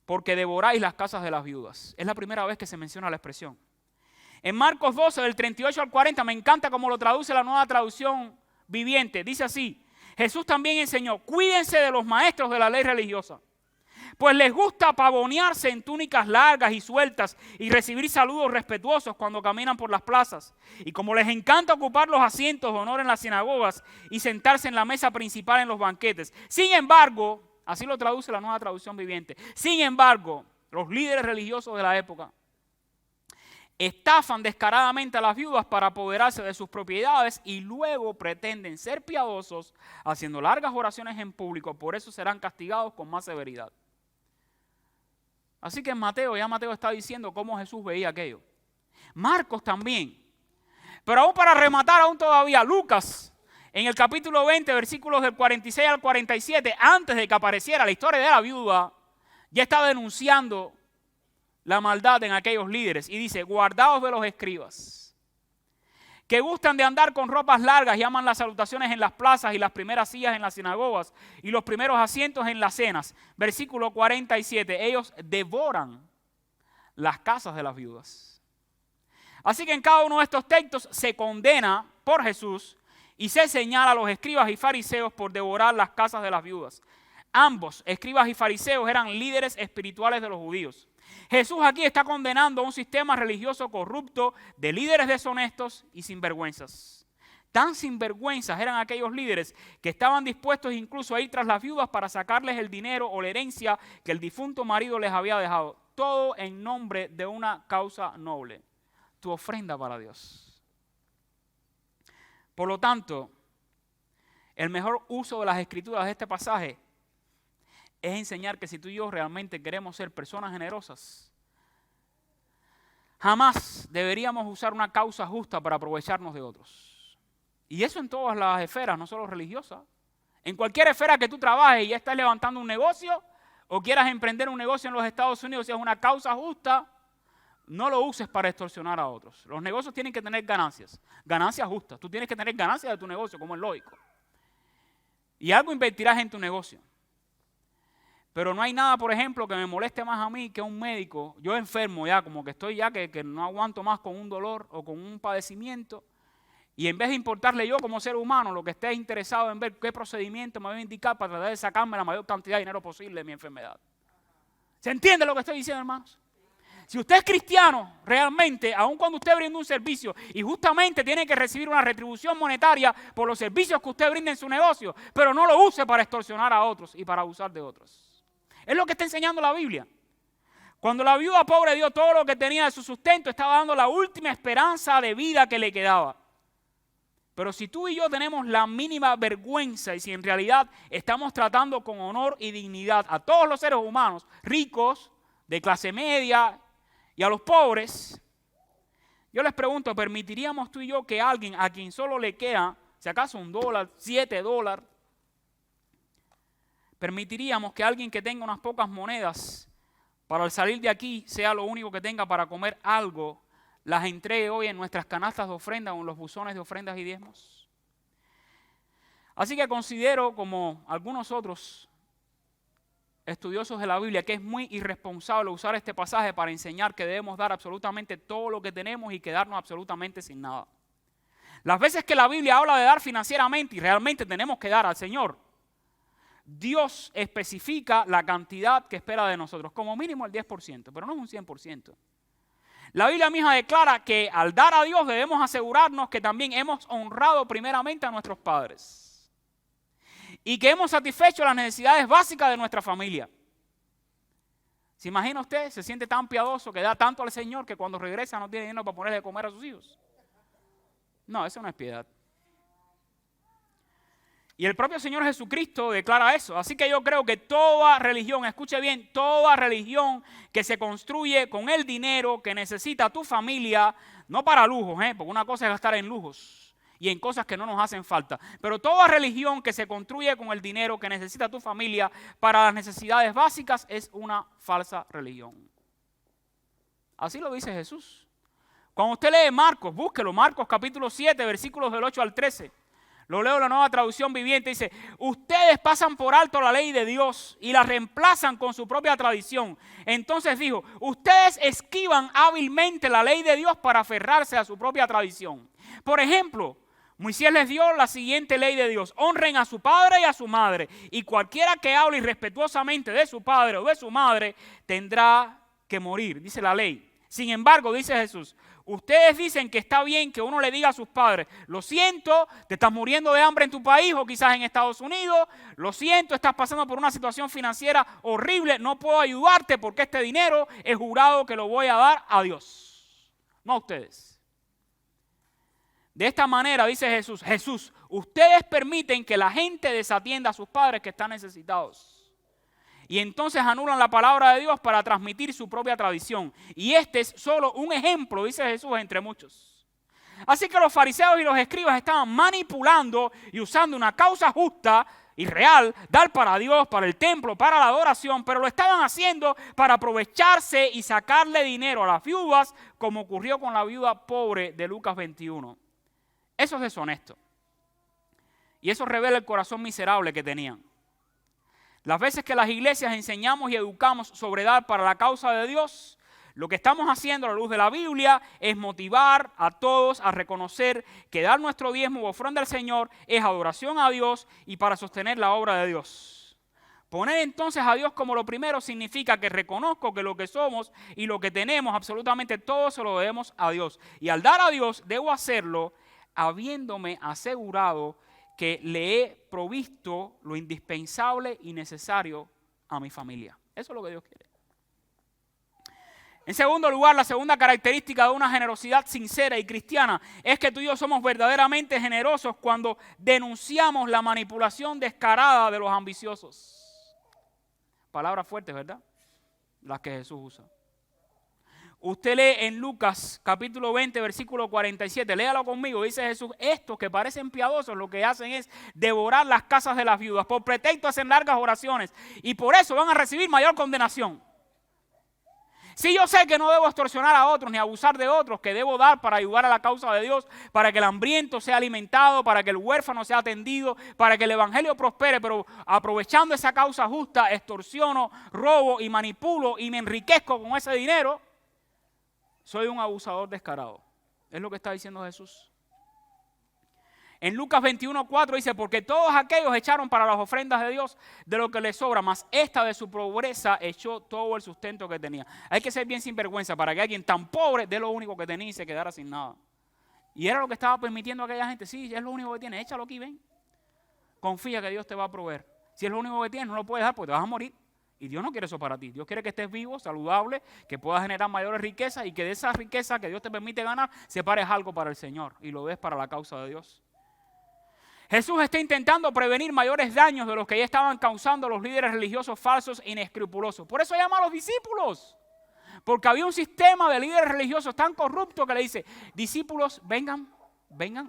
porque devoráis las casas de las viudas. Es la primera vez que se menciona la expresión. En Marcos 12, del 38 al 40, me encanta cómo lo traduce la Nueva Traducción Viviente. Dice así: Jesús también enseñó: cuídense de los maestros de la ley religiosa, pues les gusta pavonearse en túnicas largas y sueltas y recibir saludos respetuosos cuando caminan por las plazas. Y como les encanta ocupar los asientos de honor en las sinagogas y sentarse en la mesa principal en los banquetes. Sin embargo, así lo traduce la Nueva Traducción Viviente, sin embargo, los líderes religiosos de la época estafan descaradamente a las viudas para apoderarse de sus propiedades y luego pretenden ser piadosos haciendo largas oraciones en público. Por eso serán castigados con más severidad. Así que en Mateo, ya Mateo está diciendo cómo Jesús veía aquello. Marcos también. Pero aún para rematar, aún todavía, Lucas, en el capítulo 20, versículos del 46 al 47, antes de que apareciera la historia de la viuda, ya está denunciando la maldad en aquellos líderes. Y dice: guardaos de los escribas, que gustan de andar con ropas largas y aman las salutaciones en las plazas y las primeras sillas en las sinagogas y los primeros asientos en las cenas. Versículo 47, ellos devoran las casas de las viudas. Así que en cada uno de estos textos se condena por Jesús y se señala a los escribas y fariseos por devorar las casas de las viudas. Ambos, escribas y fariseos, eran líderes espirituales de los judíos. Jesús aquí está condenando a un sistema religioso corrupto de líderes deshonestos y sinvergüenzas. Tan sinvergüenzas eran aquellos líderes que estaban dispuestos incluso a ir tras las viudas para sacarles el dinero o la herencia que el difunto marido les había dejado. Todo en nombre de una causa noble: tu ofrenda para Dios. Por lo tanto, el mejor uso de las escrituras de este pasaje es enseñar que si tú y yo realmente queremos ser personas generosas, jamás deberíamos usar una causa justa para aprovecharnos de otros. Y eso en todas las esferas, no solo religiosas. En cualquier esfera que tú trabajes y ya estés levantando un negocio o quieras emprender un negocio en los Estados Unidos, si es una causa justa, no lo uses para extorsionar a otros. Los negocios tienen que tener ganancias justas. Tú tienes que tener ganancias de tu negocio, como es lógico. Y algo invertirás en tu negocio. Pero no hay nada, por ejemplo, que me moleste más a mí que un médico. Yo enfermo ya, como que estoy ya, que no aguanto más con un dolor o con un padecimiento. Y en vez de importarle yo como ser humano, lo que esté interesado en ver qué procedimiento me voy a indicar para tratar de sacarme la mayor cantidad de dinero posible de mi enfermedad. ¿Se entiende lo que estoy diciendo, hermanos? Si usted es cristiano, realmente, aun cuando usted brinda un servicio y justamente tiene que recibir una retribución monetaria por los servicios que usted brinda en su negocio, pero no lo use para extorsionar a otros y para abusar de otros. Es lo que está enseñando la Biblia. Cuando la viuda pobre dio todo lo que tenía de su sustento, estaba dando la última esperanza de vida que le quedaba. Pero si tú y yo tenemos la mínima vergüenza y si en realidad estamos tratando con honor y dignidad a todos los seres humanos, ricos, de clase media y a los pobres, yo les pregunto, ¿permitiríamos tú y yo que alguien a quien solo le queda, si acaso $1, $7, permitiríamos que alguien que tenga unas pocas monedas para al salir de aquí sea lo único que tenga para comer algo, las entregue hoy en nuestras canastas de ofrenda o en los buzones de ofrendas y diezmos? Así que considero, como algunos otros estudiosos de la Biblia, que es muy irresponsable usar este pasaje para enseñar que debemos dar absolutamente todo lo que tenemos y quedarnos absolutamente sin nada. Las veces que la Biblia habla de dar financieramente y realmente tenemos que dar al Señor, Dios especifica la cantidad que espera de nosotros, como mínimo el 10%, pero no es un 100%. La Biblia misma declara que al dar a Dios debemos asegurarnos que también hemos honrado primeramente a nuestros padres y que hemos satisfecho las necesidades básicas de nuestra familia. ¿Se imagina usted? Se siente tan piadoso que da tanto al Señor que cuando regresa no tiene dinero para ponerle de comer a sus hijos. No, eso no es piedad. Y el propio Señor Jesucristo declara eso. Así que yo creo que toda religión, escuche bien, toda religión que se construye con el dinero que necesita tu familia, no para lujos, porque una cosa es gastar en lujos y en cosas que no nos hacen falta, pero toda religión que se construye con el dinero que necesita tu familia para las necesidades básicas es una falsa religión. Así lo dice Jesús. Cuando usted lee Marcos, búsquelo, Marcos capítulo 7, versículos del 8 al 13. Lo leo en la Nueva Traducción Viviente, dice: ustedes pasan por alto la ley de Dios y la reemplazan con su propia tradición. Entonces dijo: ustedes esquivan hábilmente la ley de Dios para aferrarse a su propia tradición. Por ejemplo, Moisés les dio la siguiente ley de Dios: honren a su padre y a su madre, y cualquiera que hable irrespetuosamente de su padre o de su madre tendrá que morir, dice la ley. Sin embargo, dice Jesús, ustedes dicen que está bien que uno le diga a sus padres: lo siento, te estás muriendo de hambre en tu país o quizás en Estados Unidos, lo siento, estás pasando por una situación financiera horrible, no puedo ayudarte porque este dinero he jurado que lo voy a dar a Dios, no a ustedes. De esta manera, dice Jesús, ustedes permiten que la gente desatienda a sus padres que están necesitados. Y entonces anulan la palabra de Dios para transmitir su propia tradición. Y este es solo un ejemplo, dice Jesús, entre muchos. Así que los fariseos y los escribas estaban manipulando y usando una causa justa y real, dar para Dios, para el templo, para la adoración, pero lo estaban haciendo para aprovecharse y sacarle dinero a las viudas, como ocurrió con la viuda pobre de Lucas 21. Eso es deshonesto. Y eso revela el corazón miserable que tenían. Las veces que las iglesias enseñamos y educamos sobre dar para la causa de Dios, lo que estamos haciendo a la luz de la Biblia es motivar a todos a reconocer que dar nuestro diezmo u ofrenda al Señor es adoración a Dios y para sostener la obra de Dios. Poner entonces a Dios como lo primero significa que reconozco que lo que somos y lo que tenemos, absolutamente todo se lo debemos a Dios. Y al dar a Dios debo hacerlo habiéndome asegurado que le he provisto lo indispensable y necesario a mi familia. Eso es lo que Dios quiere. En segundo lugar, la segunda característica de una generosidad sincera y cristiana es que tú y yo somos verdaderamente generosos cuando denunciamos la manipulación descarada de los ambiciosos. Palabras fuertes, ¿verdad? Las que Jesús usa. Usted lee en Lucas capítulo 20, versículo 47, léalo conmigo, dice Jesús: estos que parecen piadosos lo que hacen es devorar las casas de las viudas, por pretexto hacen largas oraciones y por eso van a recibir mayor condenación. Si yo sé que no debo extorsionar a otros ni abusar de otros, que debo dar para ayudar a la causa de Dios, para que el hambriento sea alimentado, para que el huérfano sea atendido, para que el evangelio prospere, pero aprovechando esa causa justa, extorsiono, robo y manipulo y me enriquezco con ese dinero, soy un abusador descarado. Es lo que está diciendo Jesús. En Lucas 21:4 dice: porque todos aquellos echaron para las ofrendas de Dios de lo que les sobra, mas esta de su pobreza echó todo el sustento que tenía. Hay que ser bien sinvergüenza para que alguien tan pobre dé lo único que tenía y se quedara sin nada. Y era lo que estaba permitiendo a aquella gente: sí, es lo único que tiene, échalo aquí, ven. Confía que Dios te va a proveer. Si es lo único que tienes, no lo puedes dar porque te vas a morir. Y Dios no quiere eso para ti. Dios quiere que estés vivo, saludable, que puedas generar mayores riquezas y que de esa riqueza que Dios te permite ganar, separes algo para el Señor y lo des para la causa de Dios. Jesús está intentando prevenir mayores daños de los que ya estaban causando los líderes religiosos falsos e inescrupulosos. Por eso llama a los discípulos. Porque había un sistema de líderes religiosos tan corrupto que le dice: discípulos, vengan,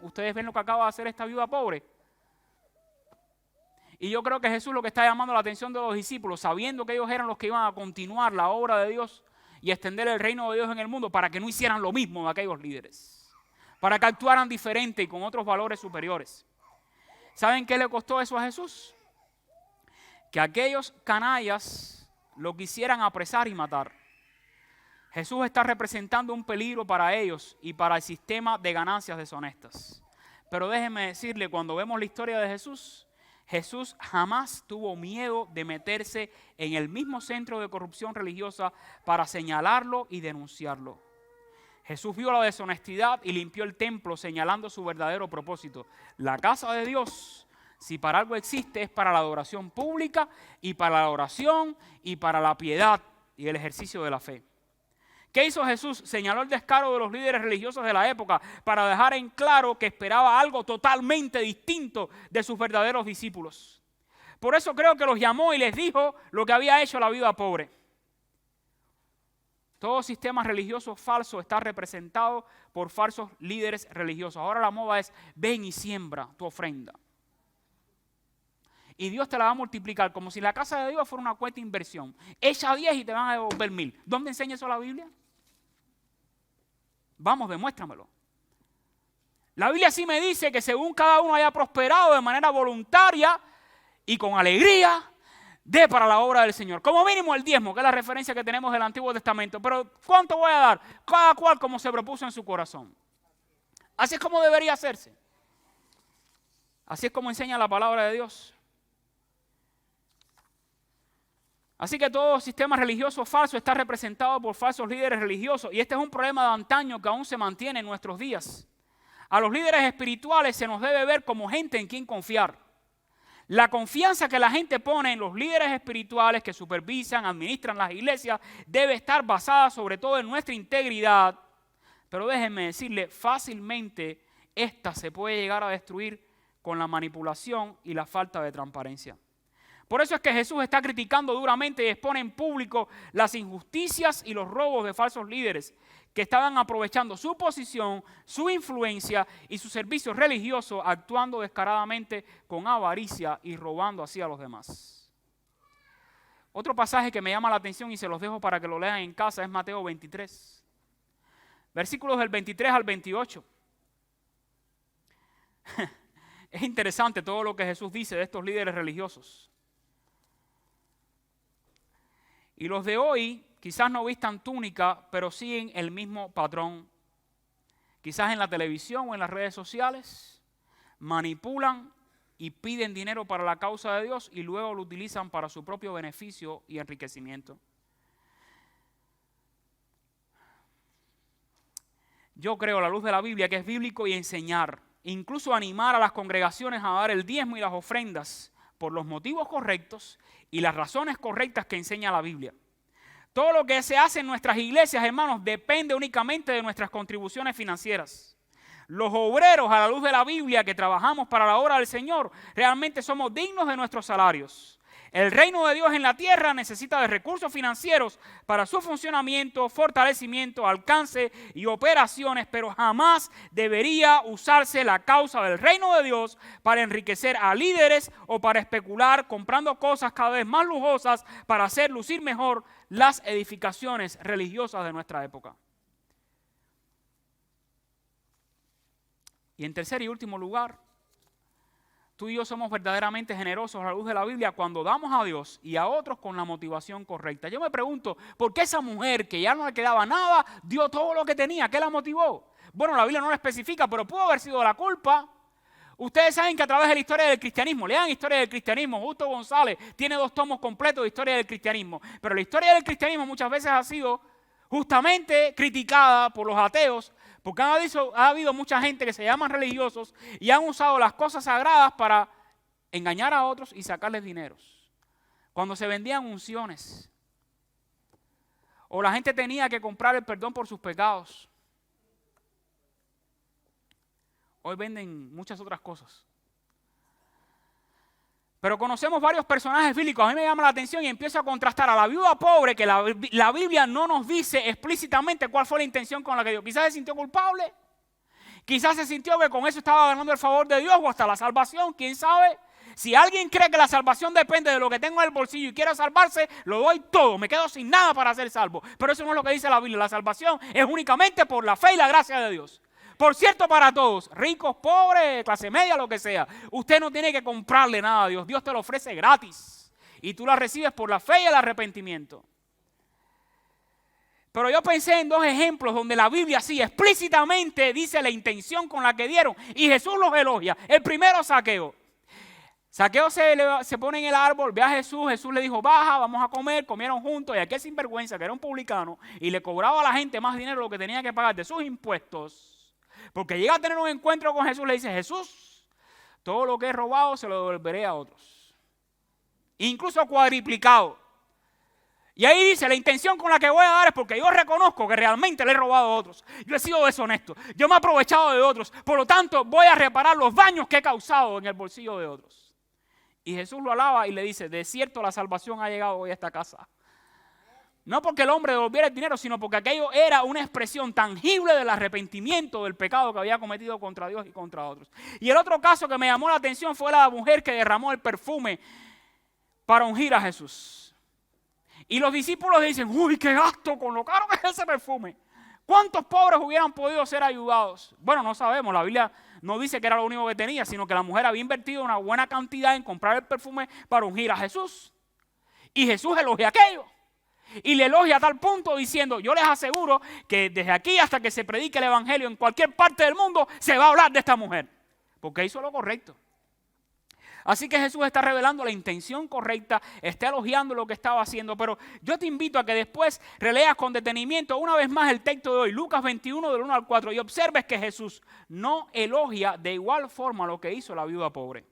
ustedes ven lo que acaba de hacer esta viuda pobre. Y yo creo que Jesús lo que está llamando la atención de los discípulos, sabiendo que ellos eran los que iban a continuar la obra de Dios y extender el reino de Dios en el mundo, para que no hicieran lo mismo de aquellos líderes, para que actuaran diferente y con otros valores superiores. ¿Saben qué le costó eso a Jesús? Que aquellos canallas lo quisieran apresar y matar. Jesús está representando un peligro para ellos y para el sistema de ganancias deshonestas. Pero déjenme decirle, cuando vemos la historia de Jesús, Jesús jamás tuvo miedo de meterse en el mismo centro de corrupción religiosa para señalarlo y denunciarlo. Jesús vio la deshonestidad y limpió el templo, señalando su verdadero propósito. La casa de Dios, si para algo existe, es para la adoración pública y para la oración y para la piedad y el ejercicio de la fe. ¿Qué hizo Jesús? Señaló el descaro de los líderes religiosos de la época para dejar en claro que esperaba algo totalmente distinto de sus verdaderos discípulos. Por eso creo que los llamó y les dijo lo que había hecho la viuda pobre. Todo sistema religioso falso está representado por falsos líderes religiosos. Ahora la moda es: ven y siembra tu ofrenda. Y Dios te la va a multiplicar, como si la casa de Dios fuera una cuenta de inversión. Echa 10 y te van a devolver 1000. ¿Dónde enseña eso la Biblia? Vamos, demuéstramelo. La Biblia sí me dice que según cada uno haya prosperado de manera voluntaria y con alegría, dé para la obra del Señor. Como mínimo el diezmo, que es la referencia que tenemos del Antiguo Testamento. Pero ¿cuánto voy a dar? Cada cual como se propuso en su corazón. Así es como debería hacerse. Así es como enseña la palabra de Dios. Así que todo sistema religioso falso está representado por falsos líderes religiosos. Y este es un problema de antaño que aún se mantiene en nuestros días. A los líderes espirituales se nos debe ver como gente en quien confiar. La confianza que la gente pone en los líderes espirituales que supervisan, administran las iglesias, debe estar basada sobre todo en nuestra integridad. Pero déjenme decirle, fácilmente esta se puede llegar a destruir con la manipulación y la falta de transparencia. Por eso es que Jesús está criticando duramente y expone en público las injusticias y los robos de falsos líderes que estaban aprovechando su posición, su influencia y su servicio religioso, actuando descaradamente con avaricia y robando así a los demás. Otro pasaje que me llama la atención y se los dejo para que lo lean en casa es Mateo 23, versículos del 23 al 28. Es interesante todo lo que Jesús dice de estos líderes religiosos. Y los de hoy quizás no vistan túnica, pero siguen el mismo patrón. Quizás en la televisión o en las redes sociales manipulan y piden dinero para la causa de Dios y luego lo utilizan para su propio beneficio y enriquecimiento. Yo creo, a la luz de la Biblia, que es bíblico y enseñar, incluso animar a las congregaciones a dar el diezmo y las ofrendas por los motivos correctos y las razones correctas que enseña la Biblia. Todo lo que se hace en nuestras iglesias, hermanos, depende únicamente de nuestras contribuciones financieras. Los obreros, a la luz de la Biblia, que trabajamos para la obra del Señor, realmente somos dignos de nuestros salarios. El reino de Dios en la tierra necesita de recursos financieros para su funcionamiento, fortalecimiento, alcance y operaciones, pero jamás debería usarse la causa del reino de Dios para enriquecer a líderes o para especular comprando cosas cada vez más lujosas para hacer lucir mejor las edificaciones religiosas de nuestra época. Y en tercer y último lugar, tú y yo somos verdaderamente generosos a la luz de la Biblia cuando damos a Dios y a otros con la motivación correcta. Yo me pregunto, ¿por qué esa mujer que ya no le quedaba nada dio todo lo que tenía? ¿Qué la motivó? Bueno, la Biblia no lo especifica, pero pudo haber sido la culpa. Ustedes saben que a través de la historia del cristianismo, lean historia del cristianismo, Justo González tiene 2 tomos completos de historia del cristianismo, pero la historia del cristianismo muchas veces ha sido justamente criticada por los ateos, porque ha habido mucha gente que se llaman religiosos y han usado las cosas sagradas para engañar a otros y sacarles dineros. Cuando se vendían unciones, o la gente tenía que comprar el perdón por sus pecados. Hoy venden muchas otras cosas. Pero conocemos varios personajes bíblicos. A mí me llama la atención y empiezo a contrastar a la viuda pobre, que la Biblia no nos dice explícitamente cuál fue la intención con la que dio. Quizás se sintió culpable. Quizás se sintió que con eso estaba ganando el favor de Dios o hasta la salvación. ¿Quién sabe? Si alguien cree que la salvación depende de lo que tengo en el bolsillo y quiere salvarse, lo doy todo. Me quedo sin nada para ser salvo. Pero eso no es lo que dice la Biblia. La salvación es únicamente por la fe y la gracia de Dios. Por cierto, para todos, ricos, pobres, clase media, lo que sea, usted no tiene que comprarle nada a Dios. Dios te lo ofrece gratis y tú la recibes por la fe y el arrepentimiento. Pero yo pensé en 2 ejemplos donde la Biblia sí explícitamente dice la intención con la que dieron y Jesús los elogia. El primero, Zaqueo. Zaqueo se pone en el árbol, ve a Jesús, Jesús le dijo, baja, vamos a comer, comieron juntos, y aquel sinvergüenza, que era un publicano, y le cobraba a la gente más dinero de lo que tenía que pagar de sus impuestos, porque llega a tener un encuentro con Jesús, le dice, Jesús, todo lo que he robado se lo devolveré a otros, incluso cuadriplicado. Y ahí dice, la intención con la que voy a dar es porque yo reconozco que realmente le he robado a otros. Yo he sido deshonesto, yo me he aprovechado de otros, por lo tanto voy a reparar los daños que he causado en el bolsillo de otros. Y Jesús lo alaba y le dice, de cierto la salvación ha llegado hoy a esta casa. No porque el hombre devolviera el dinero, sino porque aquello era una expresión tangible del arrepentimiento del pecado que había cometido contra Dios y contra otros. Y el otro caso que me llamó la atención fue la mujer que derramó el perfume para ungir a Jesús. Y los discípulos dicen, uy, qué gasto con lo caro que es ese perfume. ¿Cuántos pobres hubieran podido ser ayudados? Bueno, no sabemos, la Biblia no dice que era lo único que tenía, sino que la mujer había invertido una buena cantidad en comprar el perfume para ungir a Jesús. Y Jesús elogia aquello. Y le elogia a tal punto diciendo, yo les aseguro que desde aquí hasta que se predique el evangelio en cualquier parte del mundo, se va a hablar de esta mujer. Porque hizo lo correcto. Así que Jesús está revelando la intención correcta, está elogiando lo que estaba haciendo, pero yo te invito a que después releas con detenimiento una vez más el texto de hoy, Lucas 21 del 1 al 4, y observes que Jesús no elogia de igual forma lo que hizo la viuda pobre.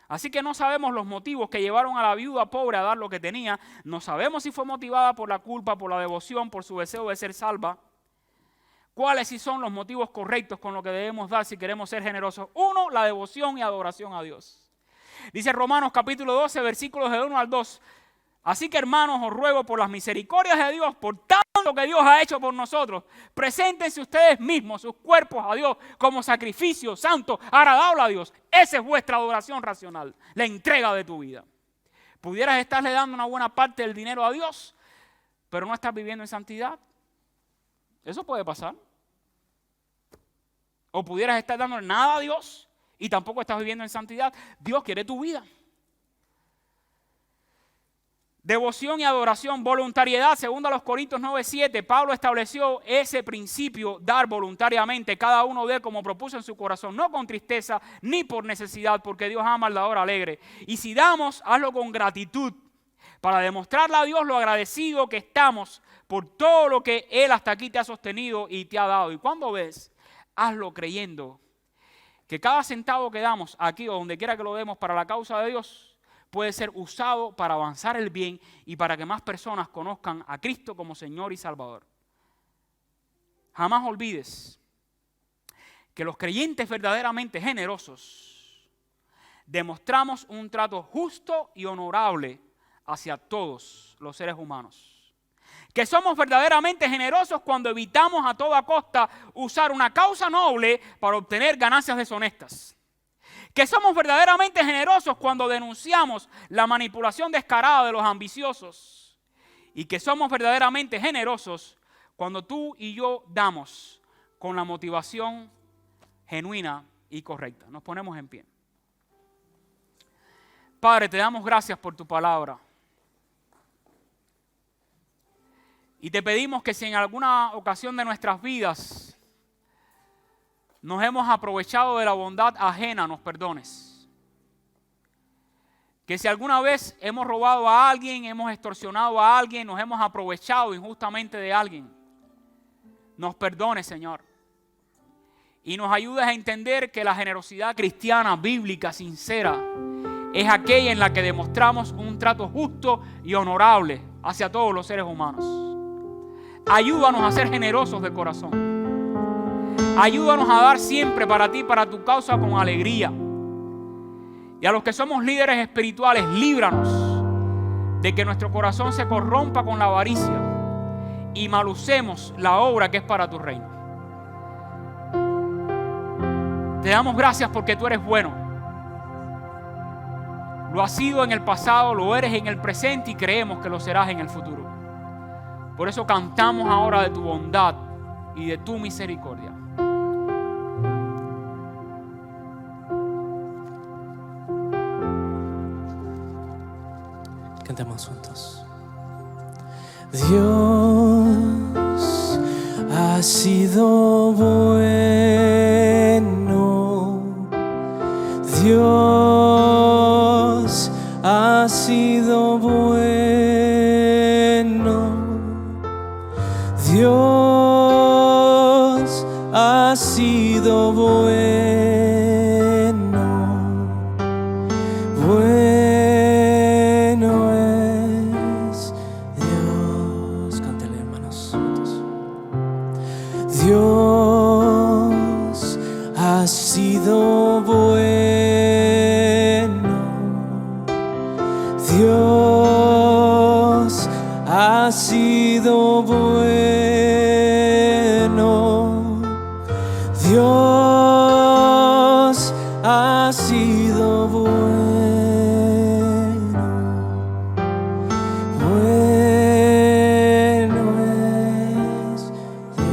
Así que no sabemos los motivos que llevaron a la viuda pobre a dar lo que tenía, no sabemos si fue motivada por la culpa, por la devoción, por su deseo de ser salva. ¿Cuáles sí son los motivos correctos con lo que debemos dar si queremos ser generosos? Uno, la devoción y adoración a Dios. Dice Romanos capítulo 12, versículos del 1 al 2. Así que hermanos, os ruego por las misericordias de Dios, por tanto que Dios ha hecho por nosotros, preséntense ustedes mismos, sus cuerpos a Dios como sacrificio santo, agradable a Dios. Esa es vuestra adoración racional, la entrega de tu vida. Pudieras estarle dando una buena parte del dinero a Dios, pero no estás viviendo en santidad. Eso puede pasar. O pudieras estar dando nada a Dios y tampoco estás viviendo en santidad. Dios quiere tu vida. Devoción y adoración, voluntariedad, según a los Corintios 9:7, Pablo estableció ese principio, dar voluntariamente, cada uno dé como propuso en su corazón, no con tristeza ni por necesidad, porque Dios ama al dador alegre. Y si damos, hazlo con gratitud, para demostrarle a Dios lo agradecido que estamos por todo lo que Él hasta aquí te ha sostenido y te ha dado. Y cuando ves, hazlo creyendo que cada centavo que damos aquí o donde quiera que lo demos para la causa de Dios, puede ser usado para avanzar el bien y para que más personas conozcan a Cristo como Señor y Salvador. Jamás olvides que los creyentes verdaderamente generosos demostramos un trato justo y honorable hacia todos los seres humanos. Que somos verdaderamente generosos cuando evitamos a toda costa usar una causa noble para obtener ganancias deshonestas. Que somos verdaderamente generosos cuando denunciamos la manipulación descarada de los ambiciosos. Y que somos verdaderamente generosos cuando tú y yo damos con la motivación genuina y correcta. Nos ponemos en pie. Padre, te damos gracias por tu palabra. Y te pedimos que si en alguna ocasión de nuestras vidas nos hemos aprovechado de la bondad ajena, nos perdones. Que si alguna vez hemos robado a alguien, hemos extorsionado a alguien, nos hemos aprovechado injustamente de alguien, nos perdones, Señor. Y nos ayudes a entender que la generosidad cristiana, bíblica, sincera, es aquella en la que demostramos un trato justo y honorable hacia todos los seres humanos. Ayúdanos a ser generosos de corazón. Ayúdanos a dar siempre para ti, para tu causa con alegría. Y a los que somos líderes espirituales, líbranos de que nuestro corazón se corrompa con la avaricia y mal usemos la obra que es para tu reino. Te damos gracias porque tú eres bueno. Lo has sido en el pasado, lo eres en el presente y creemos que lo serás en el futuro. Por eso cantamos ahora de tu bondad y de tu misericordia. Cantemos juntos. Dios ha sido bueno. Dios ha sido bueno. Dios ha sido bueno. Bueno es Dios. Cántale, hermanos, juntos. Dios ha sido bueno. Dios ha sido bueno. Dios ha sido bueno. Bueno es Dios.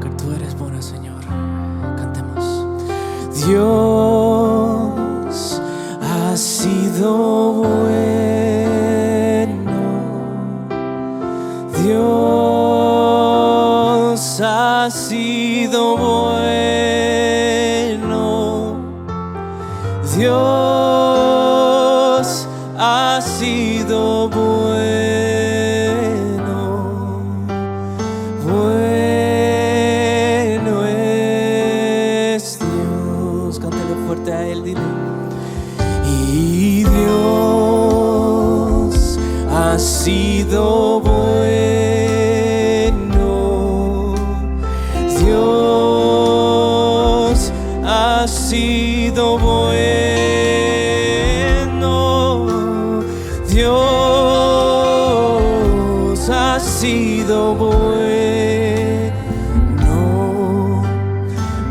Que tú eres bueno, Señor. Cantemos. Dios ha sido bueno. Dios ha sido bueno. Dios ha sido bueno. Bueno es Dios. Cántale fuerte a Él, dile. Y Dios ha sido bueno. Dios ha sido bueno. Dios ha sido bueno.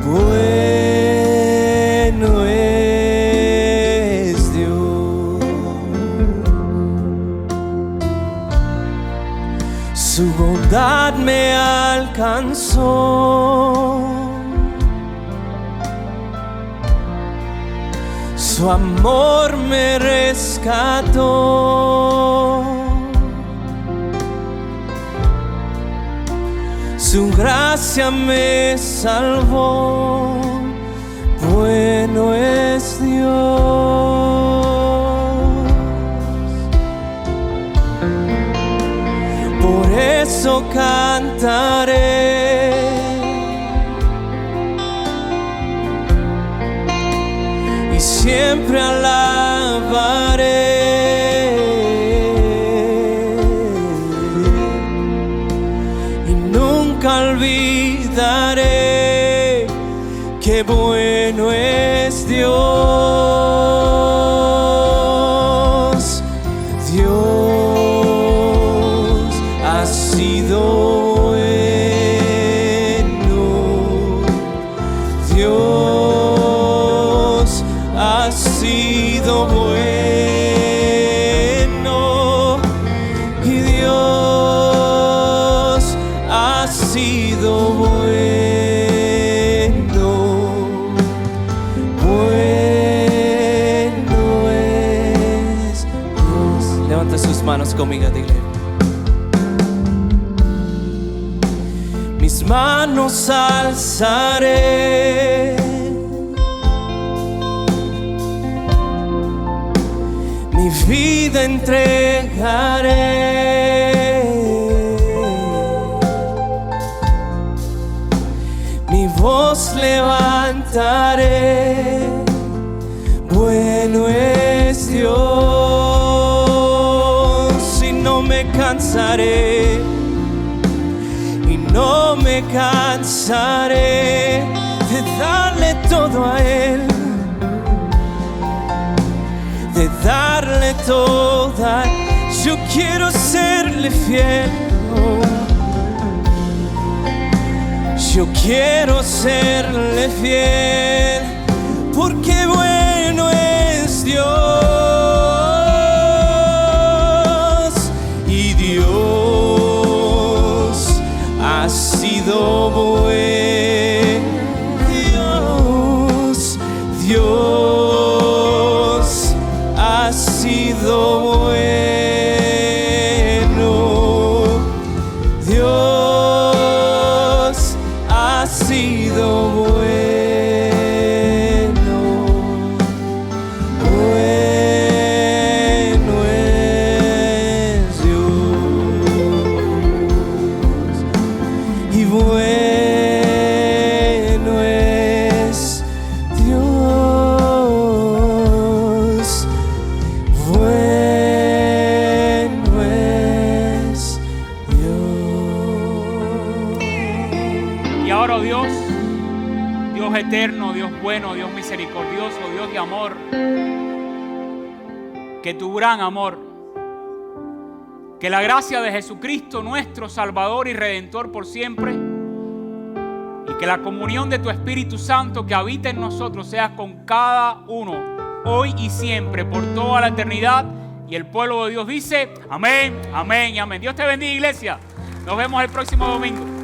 Bueno es Dios. Su bondad me alcanzó. Su amor me rescató. Su gracia me salvó. Bueno es Dios. Por eso cantaré. Y siempre alabaré. Y nunca olvidaré que bueno es Dios. Dios ha sido bueno. Dios ha sido bueno. Y Dios ha sido bueno. Bueno es Dios. Levanta sus manos conmigo, dile. Mis manos alzaré. Mi vida entregaré. Mi voz levantaré. Bueno es Dios. Y no me cansaré. Y no me cansaré de darle todo a Él. De darle toda. Yo quiero serle fiel. Oh. Yo quiero serle fiel. Porque bueno es Dios. Y Dios ha sido bueno. Dios ha sido bueno. oh Dios, Dios eterno, Dios bueno, Dios misericordioso, Dios de amor, que tu gran amor, que la gracia de Jesucristo, nuestro Salvador y Redentor por siempre, y que la comunión de tu Espíritu Santo que habita en nosotros sea con cada uno, hoy y siempre, por toda la eternidad. Y el pueblo de Dios dice, amén, amén y amén. Dios te bendiga, iglesia. Nos vemos el próximo domingo.